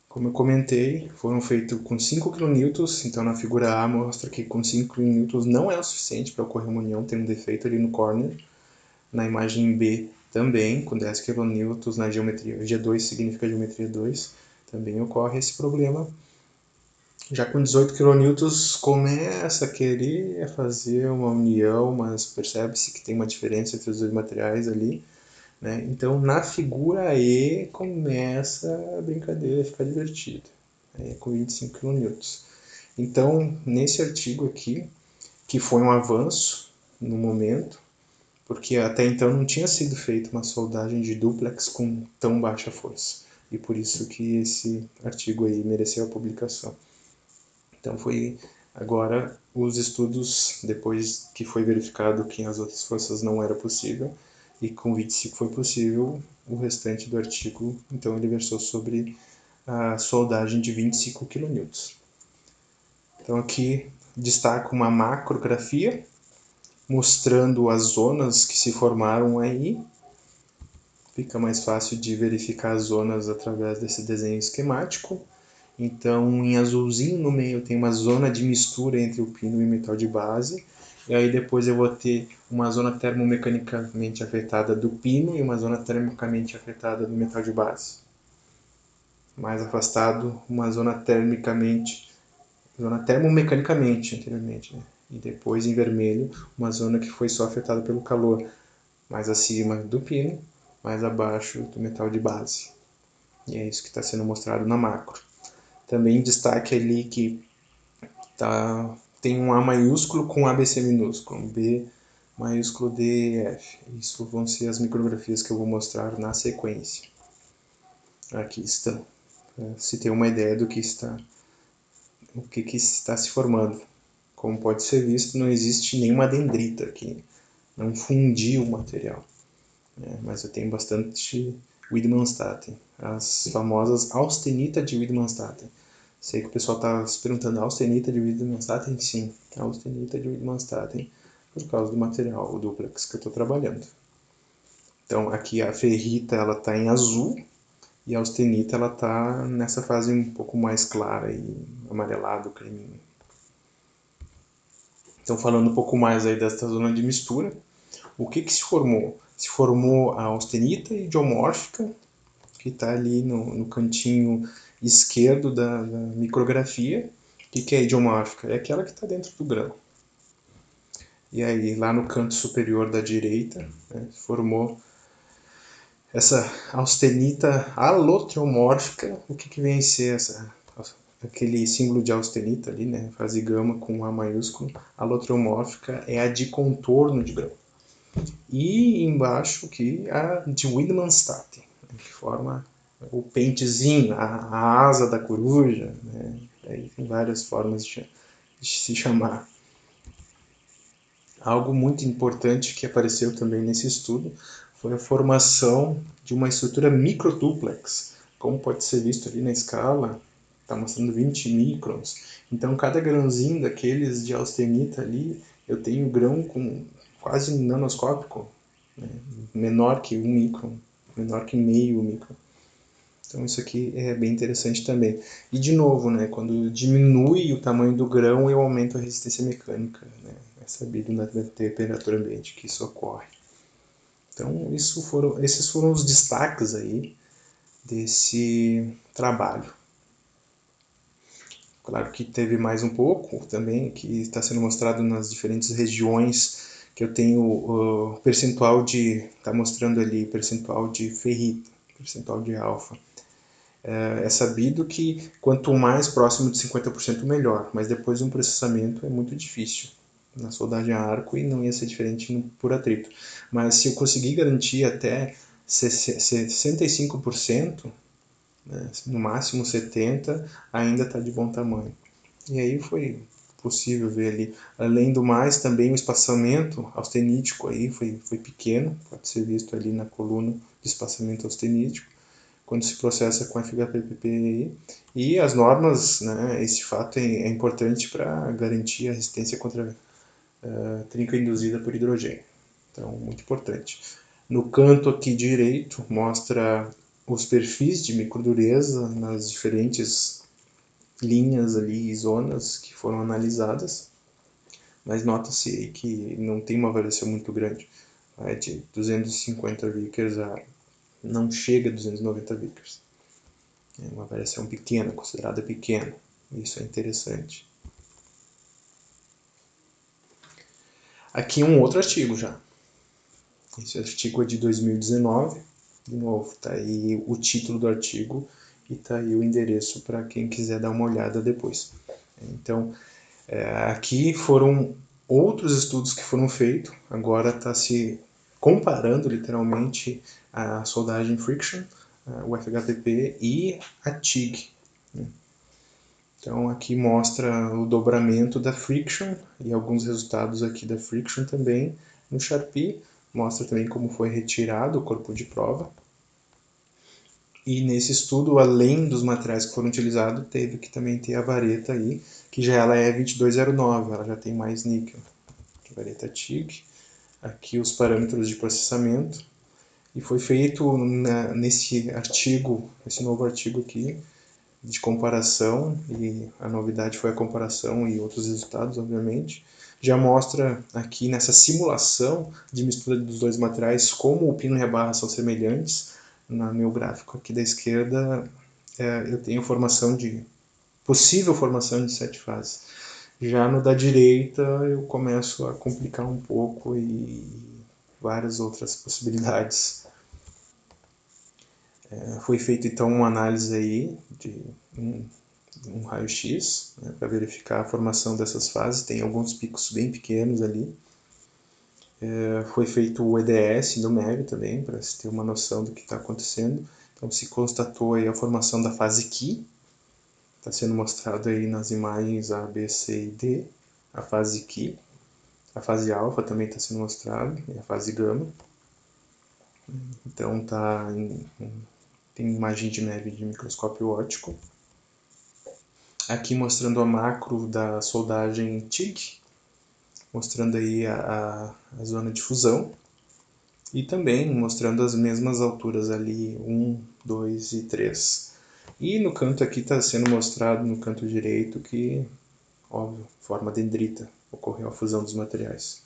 Como eu comentei, foram feitos com 5 kN, então na figura A mostra que com 5 kN não é o suficiente para ocorrer uma união, tem um defeito ali no corner. Na imagem B também, com 10 kN na geometria G2, significa geometria 2, também ocorre esse problema. Já com 18 kN começa a querer fazer uma união, mas percebe-se que tem uma diferença entre os dois materiais ali. Né? Então, na figura E, começa a brincadeira a ficar divertida, com 25 kN. Então, nesse artigo aqui, que foi um avanço no momento, porque até então não tinha sido feita uma soldagem de duplex com tão baixa força, e por isso que esse artigo aí mereceu a publicação. Então, foi agora os estudos, depois que foi verificado que as outras forças não era possível, e com 25 foi possível, o restante do artigo, então ele versou sobre a soldagem de 25 kN. Então aqui destaco uma macrografia, mostrando as zonas que se formaram aí. Fica mais fácil de verificar as zonas através desse desenho esquemático. Então, em azulzinho no meio tem uma zona de mistura entre o pino e o metal de base. E aí depois eu vou ter uma zona termomecanicamente afetada do pino e uma zona termicamente afetada do metal de base. Mais afastado, uma zona termomecanicamente anteriormente, né? E depois em vermelho, uma zona que foi só afetada pelo calor. Mais acima do pino, mais abaixo do metal de base. E é isso que está sendo mostrado na macro. Também destaque ali que tem um A maiúsculo com ABC minúsculo, B maiúsculo D e F. Isso vão ser as micrografias que eu vou mostrar na sequência. Aqui estão. Se tem uma ideia do que está se formando. Como pode ser visto, não existe nenhuma dendrita aqui, não fundiu o material. Mas eu tenho bastante Widmanstätten, as famosas austenita de Widmanstätten. Sei que o pessoal está se perguntando, austenita de Widmanstätten? Sim, austenita de Widmanstätten, por causa do material, o duplex que eu estou trabalhando. Então aqui a ferrita está em azul, e a austenita está nessa fase um pouco mais clara e amarelado, creminho. Então falando um pouco mais aí desta zona de mistura, o que se formou? Se formou a austenita idiomórfica, que está ali no cantinho esquerdo da micrografia. O que é idiomórfica? É aquela que está dentro do grão. E aí, lá no canto superior da direita, formou essa austenita alotriomórfica. O que vem a ser aquele símbolo de austenita ali, né? Frase gama com A maiúsculo. Alotriomórfica é a de contorno de grão. E embaixo aqui a de Widmanstätten, que forma o pentezinho, a asa da coruja, né? Aí tem várias formas de se chamar. Algo muito importante que apareceu também nesse estudo foi a formação de uma estrutura microduplex, como pode ser visto ali na escala, está mostrando 20 microns. Então cada grãozinho daqueles de austenita ali, eu tenho grão com quase nanoscópico, né? Menor que 1 micron, menor que meio micron. Então isso aqui é bem interessante também. E de novo, né, quando diminui o tamanho do grão, eu aumento a resistência mecânica. Né? É sabido na temperatura ambiente que isso ocorre. Então esses foram os destaques aí desse trabalho. Claro que teve mais um pouco também, que está sendo mostrado nas diferentes regiões, que eu tenho o percentual de, está mostrando ali percentual de ferrita, percentual de alfa. É sabido que quanto mais próximo de 50% melhor, mas depois de um processamento é muito difícil na soldagem a arco e não ia ser diferente por atrito. Mas se eu conseguir garantir até 65%, né, no máximo 70%, ainda está de bom tamanho. E aí foi possível ver ali. Além do mais, também o espaçamento austenítico aí foi pequeno, pode ser visto ali na coluna de espaçamento austenítico, quando se processa com FHPPI. E as normas, né, esse fato é importante para garantir a resistência contra a trinca induzida por hidrogênio. Então, muito importante. No canto aqui direito, mostra os perfis de microdureza nas diferentes linhas ali e zonas que foram analisadas, mas nota-se que não tem uma variação muito grande. É de 250 Vickers a não chega a 290 Vickers. É uma variação pequena, considerada pequena. Isso é interessante. Aqui um outro artigo já. Esse artigo é de 2019. De novo, está aí o título do artigo e está aí o endereço para quem quiser dar uma olhada depois. Então, aqui foram outros estudos que foram feitos. Agora está se comparando literalmente a soldagem friction, o FHPP e a TIG. Então aqui mostra o dobramento da friction e alguns resultados aqui da friction também no Sharpie. Mostra também como foi retirado o corpo de prova. E nesse estudo, além dos materiais que foram utilizados, teve que também ter a vareta aí, que já ela é 2209, ela já tem mais níquel. Aqui, vareta TIG. Aqui os parâmetros de processamento. E foi feito nesse artigo, esse novo artigo aqui, de comparação, e a novidade foi a comparação e outros resultados, obviamente. Já mostra aqui nessa simulação de mistura dos dois materiais como o pino e a barra são semelhantes. No meu gráfico aqui da esquerda, eu tenho possível formação de 7 fases. Já no da direita, eu começo a complicar um pouco e várias outras possibilidades. Foi feita então uma análise aí de um raio-x, né, para verificar a formação dessas fases. Tem alguns picos bem pequenos ali. Foi feito o EDS do MEV também, para se ter uma noção do que está acontecendo. Então se constatou aí a formação da fase Ki, está sendo mostrado aí nas imagens A, B, C e D, a fase Ki. A fase alfa também está sendo mostrada, e a fase gama. Então tem imagem de MEV de microscópio óptico. Aqui mostrando a macro da soldagem TIG, mostrando aí a zona de fusão. E também mostrando as mesmas alturas ali, 1, 2 e 3. E no canto aqui está sendo mostrado, no canto direito, que, óbvio, forma dendrita, ocorreu a fusão dos materiais.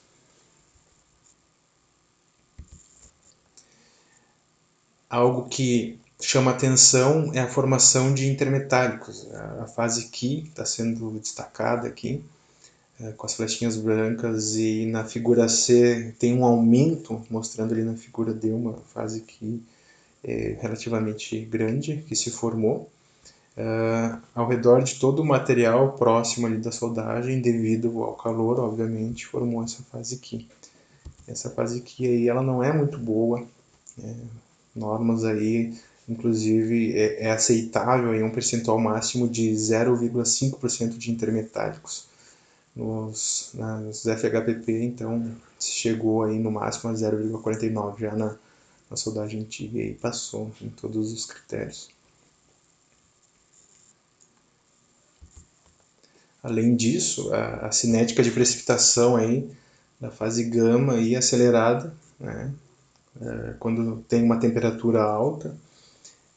Algo que chama atenção é a formação de intermetálicos. A fase Ki está sendo destacada aqui, com as flechinhas brancas, e na figura C tem um aumento, mostrando ali na figura D uma fase Ki relativamente grande que se formou ao redor de todo o material próximo ali da soldagem, devido ao calor, obviamente, formou essa fase Ki. Essa fase Ki aí, ela não é muito boa, normas aí, inclusive é aceitável aí um percentual máximo de 0,5% de intermetálicos nos FHPP, então se chegou aí no máximo a 0,49 já na soldagem antiga e passou em todos os critérios. Além disso, a cinética de precipitação aí da fase gama e acelerada, né, quando tem uma temperatura alta,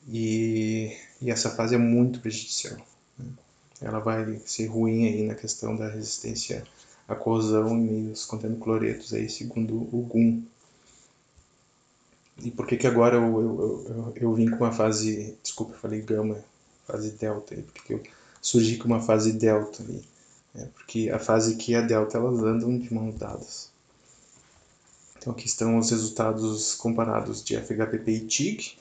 e essa fase é muito prejudicial. Né? Ela vai ser ruim aí na questão da resistência à corrosão em meios contendo cloretos, aí, segundo o GUM. E por que agora eu vim com uma fase, desculpa, eu falei gama, fase delta, porque eu surgi com uma fase delta ali. Porque a fase Ki e a delta, elas andam de mãos dadas. Então aqui estão os resultados comparados de FHPP e TIG.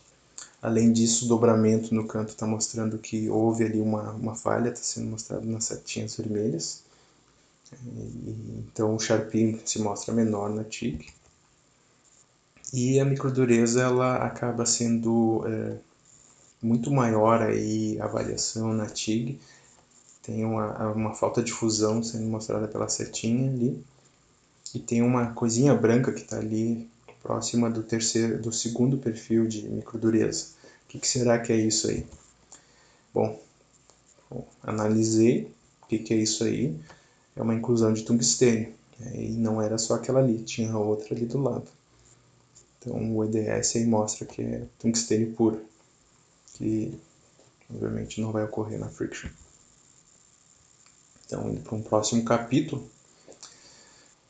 Além disso, o dobramento no canto está mostrando que houve ali uma falha, está sendo mostrado nas setinhas vermelhas. Então o Sharpie se mostra menor na TIG. E a microdureza, ela acaba sendo muito maior aí a variação na TIG. Tem uma falta de fusão sendo mostrada pela setinha ali. E tem uma coisinha branca que está ali próxima do segundo perfil de microdureza. O que será que é isso aí? Bom, analisei o que é isso aí. É uma inclusão de tungstênio. E não era só aquela ali, tinha outra ali do lado. Então o EDS aí mostra que é tungstênio puro, que obviamente não vai ocorrer na friction. Então, indo para um próximo capítulo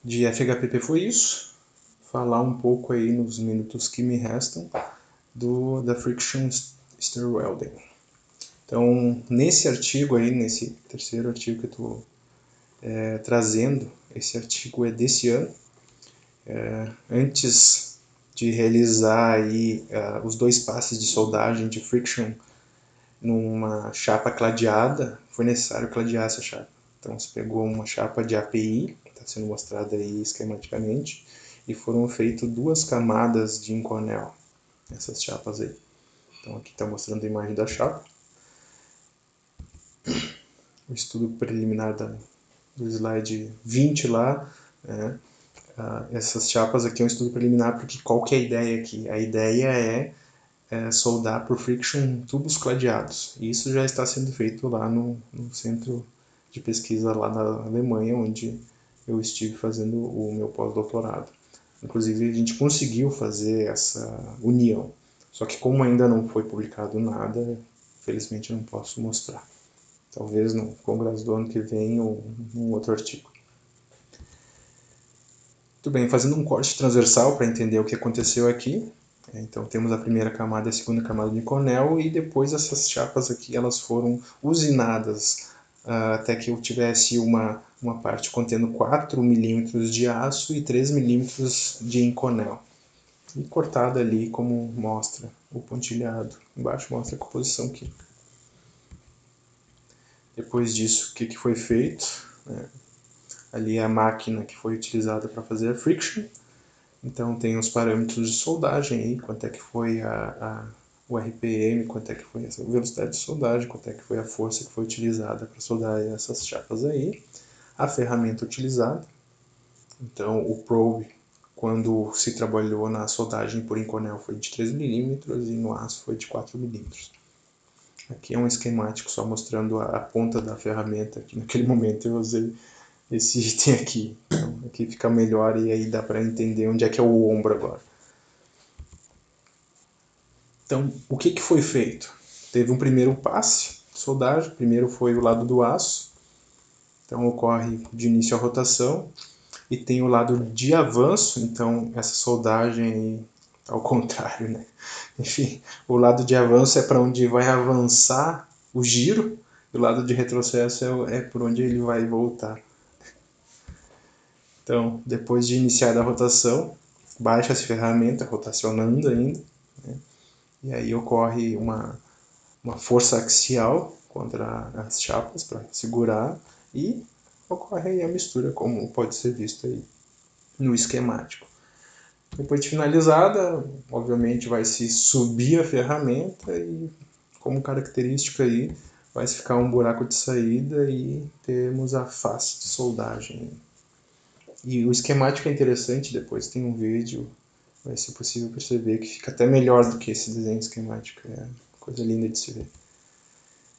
de FHPP foi isso. Falar um pouco aí nos minutos que me restam da Friction Stir Welding. Então, nesse artigo aí, nesse terceiro artigo que eu estou trazendo, esse artigo é desse ano. Antes de realizar aí os 2 passes de soldagem de friction numa chapa cladeada, foi necessário cladear essa chapa. Então, você pegou uma chapa de API, está sendo mostrada aí esquematicamente, e foram feitas 2 camadas de Inconel nessas chapas aí. Então, aqui está mostrando a imagem da chapa. O estudo preliminar do slide 20 lá, né? Essas chapas aqui é um estudo preliminar, porque qual que é a ideia aqui? A ideia é soldar por friction tubos cladeados. E isso já está sendo feito lá no centro de pesquisa lá na Alemanha, onde eu estive fazendo o meu pós-doutorado. Inclusive, a gente conseguiu fazer essa união. Só que como ainda não foi publicado nada, felizmente eu não posso mostrar. Talvez no congresso do ano que vem ou num outro artigo. Muito bem, fazendo um corte transversal para entender o que aconteceu aqui. Então temos a primeira camada e a segunda camada de Inconel, e depois essas chapas aqui elas foram usinadas até que eu tivesse uma parte contendo 4 milímetros de aço e 3 milímetros de Inconel. E cortada ali como mostra o pontilhado. Embaixo mostra a composição química. Depois disso, o que foi feito? Ali é a máquina que foi utilizada para fazer a friction. Então tem os parâmetros de soldagem aí, quanto é que foi o RPM, quanto é que foi a velocidade de soldagem, quanto é que foi a força que foi utilizada para soldar essas chapas aí, a ferramenta utilizada. Então o probe, quando se trabalhou na soldagem por Inconel, foi de 3 mm e no aço foi de 4 mm. Aqui é um esquemático só mostrando a ponta da ferramenta, que naquele momento eu usei esse item aqui. Então aqui fica melhor e aí dá para entender onde é que é o ombro agora. Então, o que foi feito? Teve um primeiro passe de soldagem, primeiro foi o lado do aço, então ocorre de início a rotação, e tem o lado de avanço, então essa soldagem ao contrário, né? Enfim, o lado de avanço é para onde vai avançar o giro, e o lado de retrocesso é por onde ele vai voltar. Então, depois de iniciar a rotação, baixa-se a ferramenta, rotacionando ainda, né? E aí ocorre uma força axial contra as chapas para segurar e ocorre aí a mistura, como pode ser visto aí no esquemático. Depois de finalizada, obviamente vai se subir a ferramenta e, como característica aí, vai se ficar um buraco de saída e temos a face de soldagem. E o esquemático é interessante, depois tem um vídeo, vai ser possível perceber que fica até melhor do que esse desenho esquemático, é coisa linda de se ver.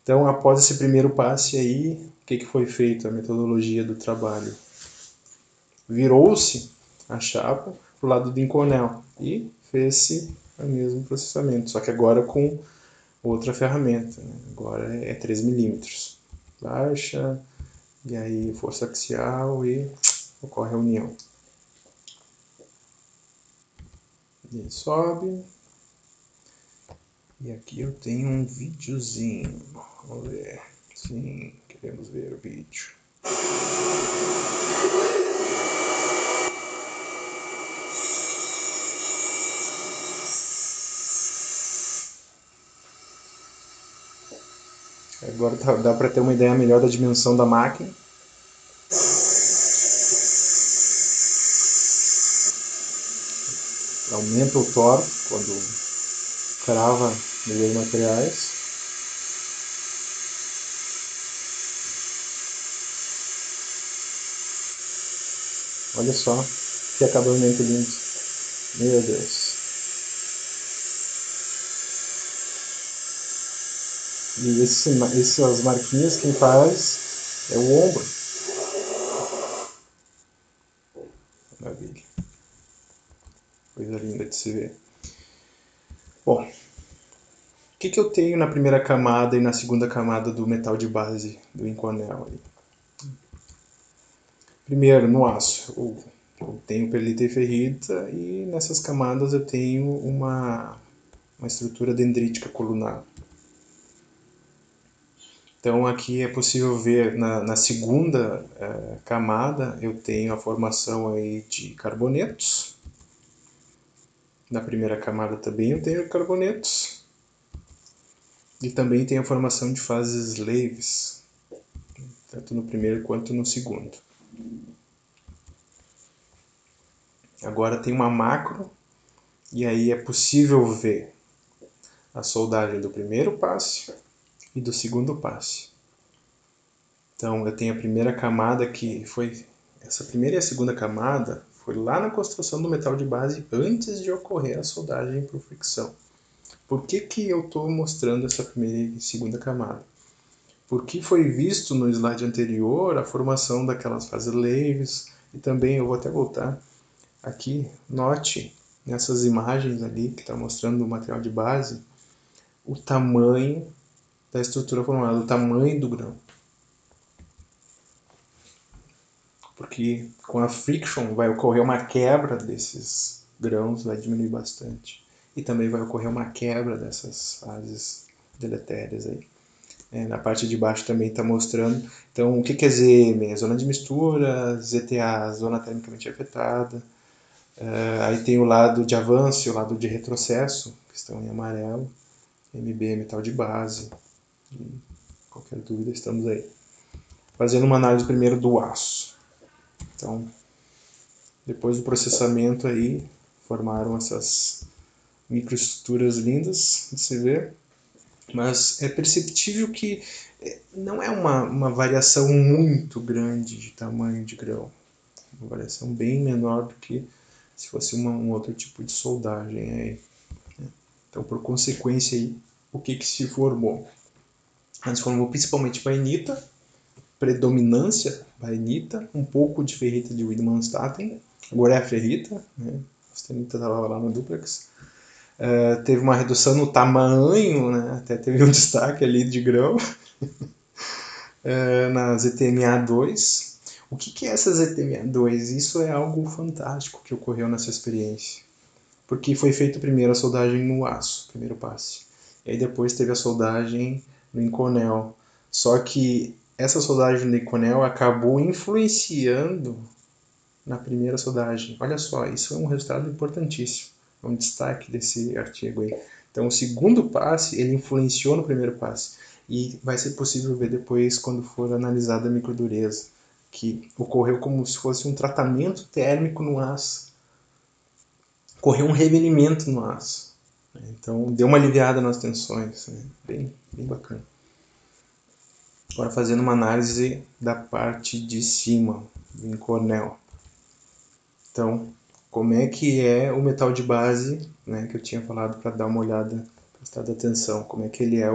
Então, após esse primeiro passe aí, o que foi feito? A metodologia do trabalho. Virou-se a chapa para o lado do Inconel e fez-se o mesmo processamento, só que agora com outra ferramenta, né? Agora é 3 mm. Baixa, e aí força axial e ocorre a união. E sobe. E aqui eu tenho um videozinho. Vamos ver. Sim, queremos ver o vídeo. Agora dá para ter uma ideia melhor da dimensão da máquina. Aumenta o torque quando crava nos materiais. Olha só que acabamento lindo. Meu Deus. E essas marquinhas quem faz é o ombro. Maravilha. Coisa linda de se ver. Bom, o que eu tenho na primeira camada e na segunda camada do metal de base do Inconel? Primeiro, no aço, eu tenho perlita e ferrita, e nessas camadas eu tenho uma estrutura dendrítica colunar. Então aqui é possível ver na segunda camada eu tenho a formação aí de carbonetos. Na primeira camada também eu tenho carbonetos. E também tenho a formação de fases leves, tanto no primeiro quanto no segundo. Agora tem uma macro, e aí é possível ver a soldagem do primeiro passe e do segundo passe. Então eu tenho a primeira camada que foi... Essa primeira e a segunda camada foi lá na construção do metal de base antes de ocorrer a soldagem por fricção. Por que eu estou mostrando essa primeira e segunda camada? Porque foi visto no slide anterior a formação daquelas fases leves, e também eu vou até voltar aqui, note nessas imagens ali que está mostrando o material de base, o tamanho da estrutura formada, o tamanho do grão. Porque com a friction vai ocorrer uma quebra desses grãos, vai diminuir bastante. E também vai ocorrer uma quebra dessas fases deletérias aí. Na parte de baixo também está mostrando. Então, o que é ZM? Zona de mistura, ZTA, zona termicamente afetada. Aí tem o lado de avanço e o lado de retrocesso, que estão em amarelo. MB, metal de base. E qualquer dúvida, estamos aí. Fazendo uma análise primeiro do aço. Então, Depois do processamento aí, formaram essas microestruturas lindas de se ver, mas é perceptível que não é uma variação muito grande de tamanho de grão, uma variação bem menor do que se fosse um outro tipo de soldagem aí. Então, por consequência, aí, o que se formou? Se formou principalmente bainita, predominância bainita, um pouco de ferrita de Widmanstatten, agora é a ferrita, né? A stanita estava lá no duplex. Teve uma redução no tamanho, né? Até teve um destaque ali de grão na ZTMA2. O que é essa ZTMA2? Isso é algo fantástico que ocorreu nessa experiência. Porque foi feita primeiro a soldagem no aço, primeiro passe. E aí depois teve a soldagem no Inconel. Só que essa soldagem no Inconel acabou influenciando na primeira soldagem. Olha só, isso é um resultado importantíssimo. É um destaque desse artigo aí. Então, o segundo passe, ele influenciou no primeiro passe. E vai ser possível ver depois, quando for analisada a microdureza, que ocorreu como se fosse um tratamento térmico no aço. Ocorreu um revelimento no aço. Então, deu uma aliviada nas tensões. Né? Bem bacana. Agora, fazendo uma análise da parte de cima, do Inconel. Então, como é que é o metal de base, né, que eu tinha falado para dar uma olhada, prestar atenção, como é que ele é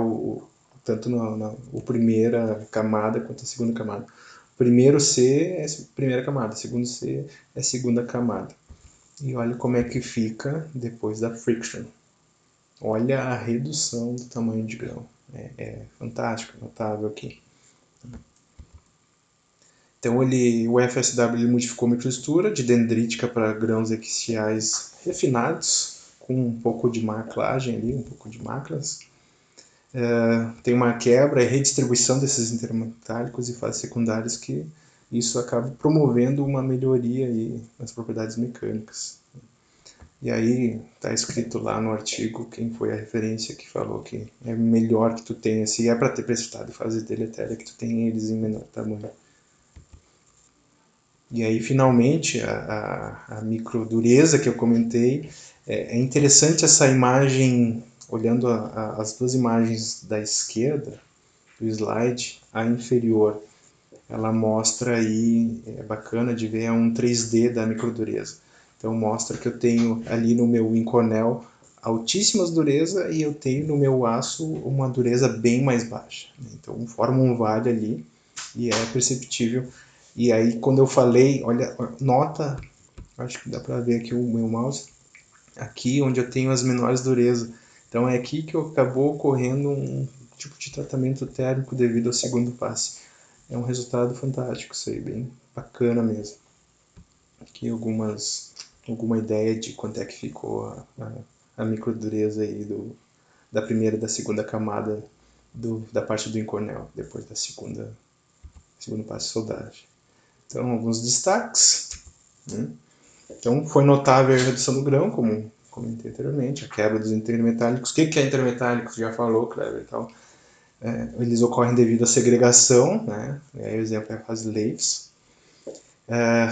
tanto na primeira camada quanto a segunda camada. O primeiro C é a primeira camada, o segundo C é a segunda camada. E olha como é que fica depois da friction. Olha a redução do tamanho de grão. É fantástico, notável aqui. Então o FSW ele modificou a microestrutura de dendrítica para grãos axiais refinados, com um pouco de maclagem ali, um pouco de maclas. Tem uma quebra e redistribuição desses intermetálicos e fases secundárias que isso acaba promovendo uma melhoria aí nas propriedades mecânicas. E aí está escrito lá no artigo quem foi a referência que falou que é melhor que tu tenha, se é para ter precipitado fase deletéria, que tu tenha eles em menor tamanho. E aí, finalmente, a microdureza que eu comentei, é interessante essa imagem, olhando as duas imagens da esquerda do slide, a inferior, ela mostra aí, é bacana de ver, é um 3D da microdureza. Então, mostra que eu tenho ali no meu Inconel altíssimas dureza e eu tenho no meu aço uma dureza bem mais baixa. Então, forma um vale ali e é perceptível. E aí, quando eu falei, olha, nota, acho que dá para ver aqui o meu mouse, aqui onde eu tenho as menores durezas. Então, é aqui que acabou ocorrendo um tipo de tratamento térmico devido ao segundo passe. É um resultado fantástico, isso aí, bem bacana mesmo. Aqui alguma ideia de quanto é que ficou a microdureza aí da primeira e da segunda camada da parte do Inconel, depois da segundo passe de soldagem. Então, alguns destaques. Né? Então, foi notável a redução do grão, como comentei anteriormente, a quebra dos intermetálicos. O que é intermetálicos? Já falou, Kleber e tal. Eles ocorrem devido à segregação, né? O exemplo é a fase Leaves.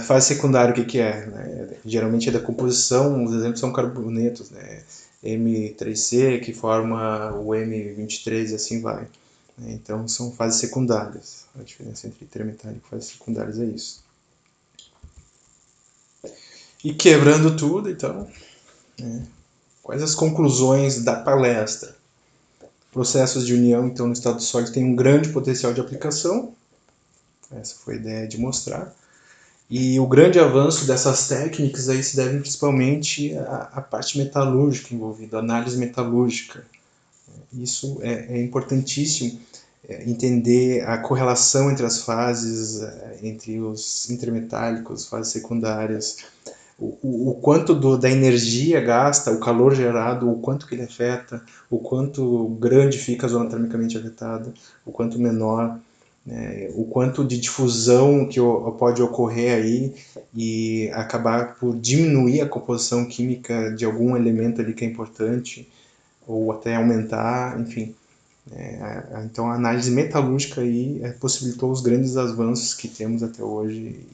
Fase secundária, o que é? Né? Geralmente é da composição, os exemplos são carbonetos, né? M3C, que forma o M23 e assim vai. Então, são fases secundárias. A diferença entre intermetálico e fases secundárias é isso. E quebrando tudo, então, quais as conclusões da palestra? Processos de união, então, no estado sólido tem um grande potencial de aplicação. Essa foi a ideia de mostrar. E o grande avanço dessas técnicas aí se deve principalmente à parte metalúrgica envolvida, análise metalúrgica. Isso é importantíssimo, entender a correlação entre as fases, entre os intermetálicos, fases secundárias, o quanto da energia gasta, o calor gerado, o quanto que ele afeta, o quanto grande fica a zona termicamente afetada, o quanto menor, né, o quanto de difusão que pode ocorrer aí e acabar por diminuir a composição química de algum elemento ali que é importante, ou até aumentar, enfim. Então a análise metalúrgica aí possibilitou os grandes avanços que temos até hoje e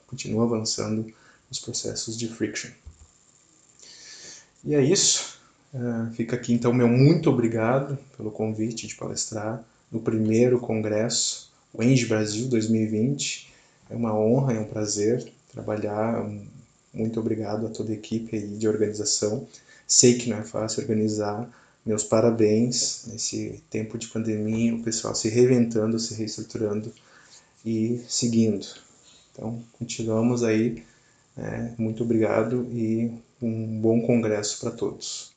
continua avançando os processos de friction. E é isso. Fica aqui então meu muito obrigado pelo convite de palestrar no primeiro congresso, o ENGIE Brasil 2020. É uma honra, é um prazer trabalhar. Muito obrigado a toda a equipe aí de organização. Sei que não é fácil organizar. Meus parabéns nesse tempo de pandemia, o pessoal se reinventando, se reestruturando e seguindo. Então, continuamos aí. Muito obrigado e um bom congresso para todos.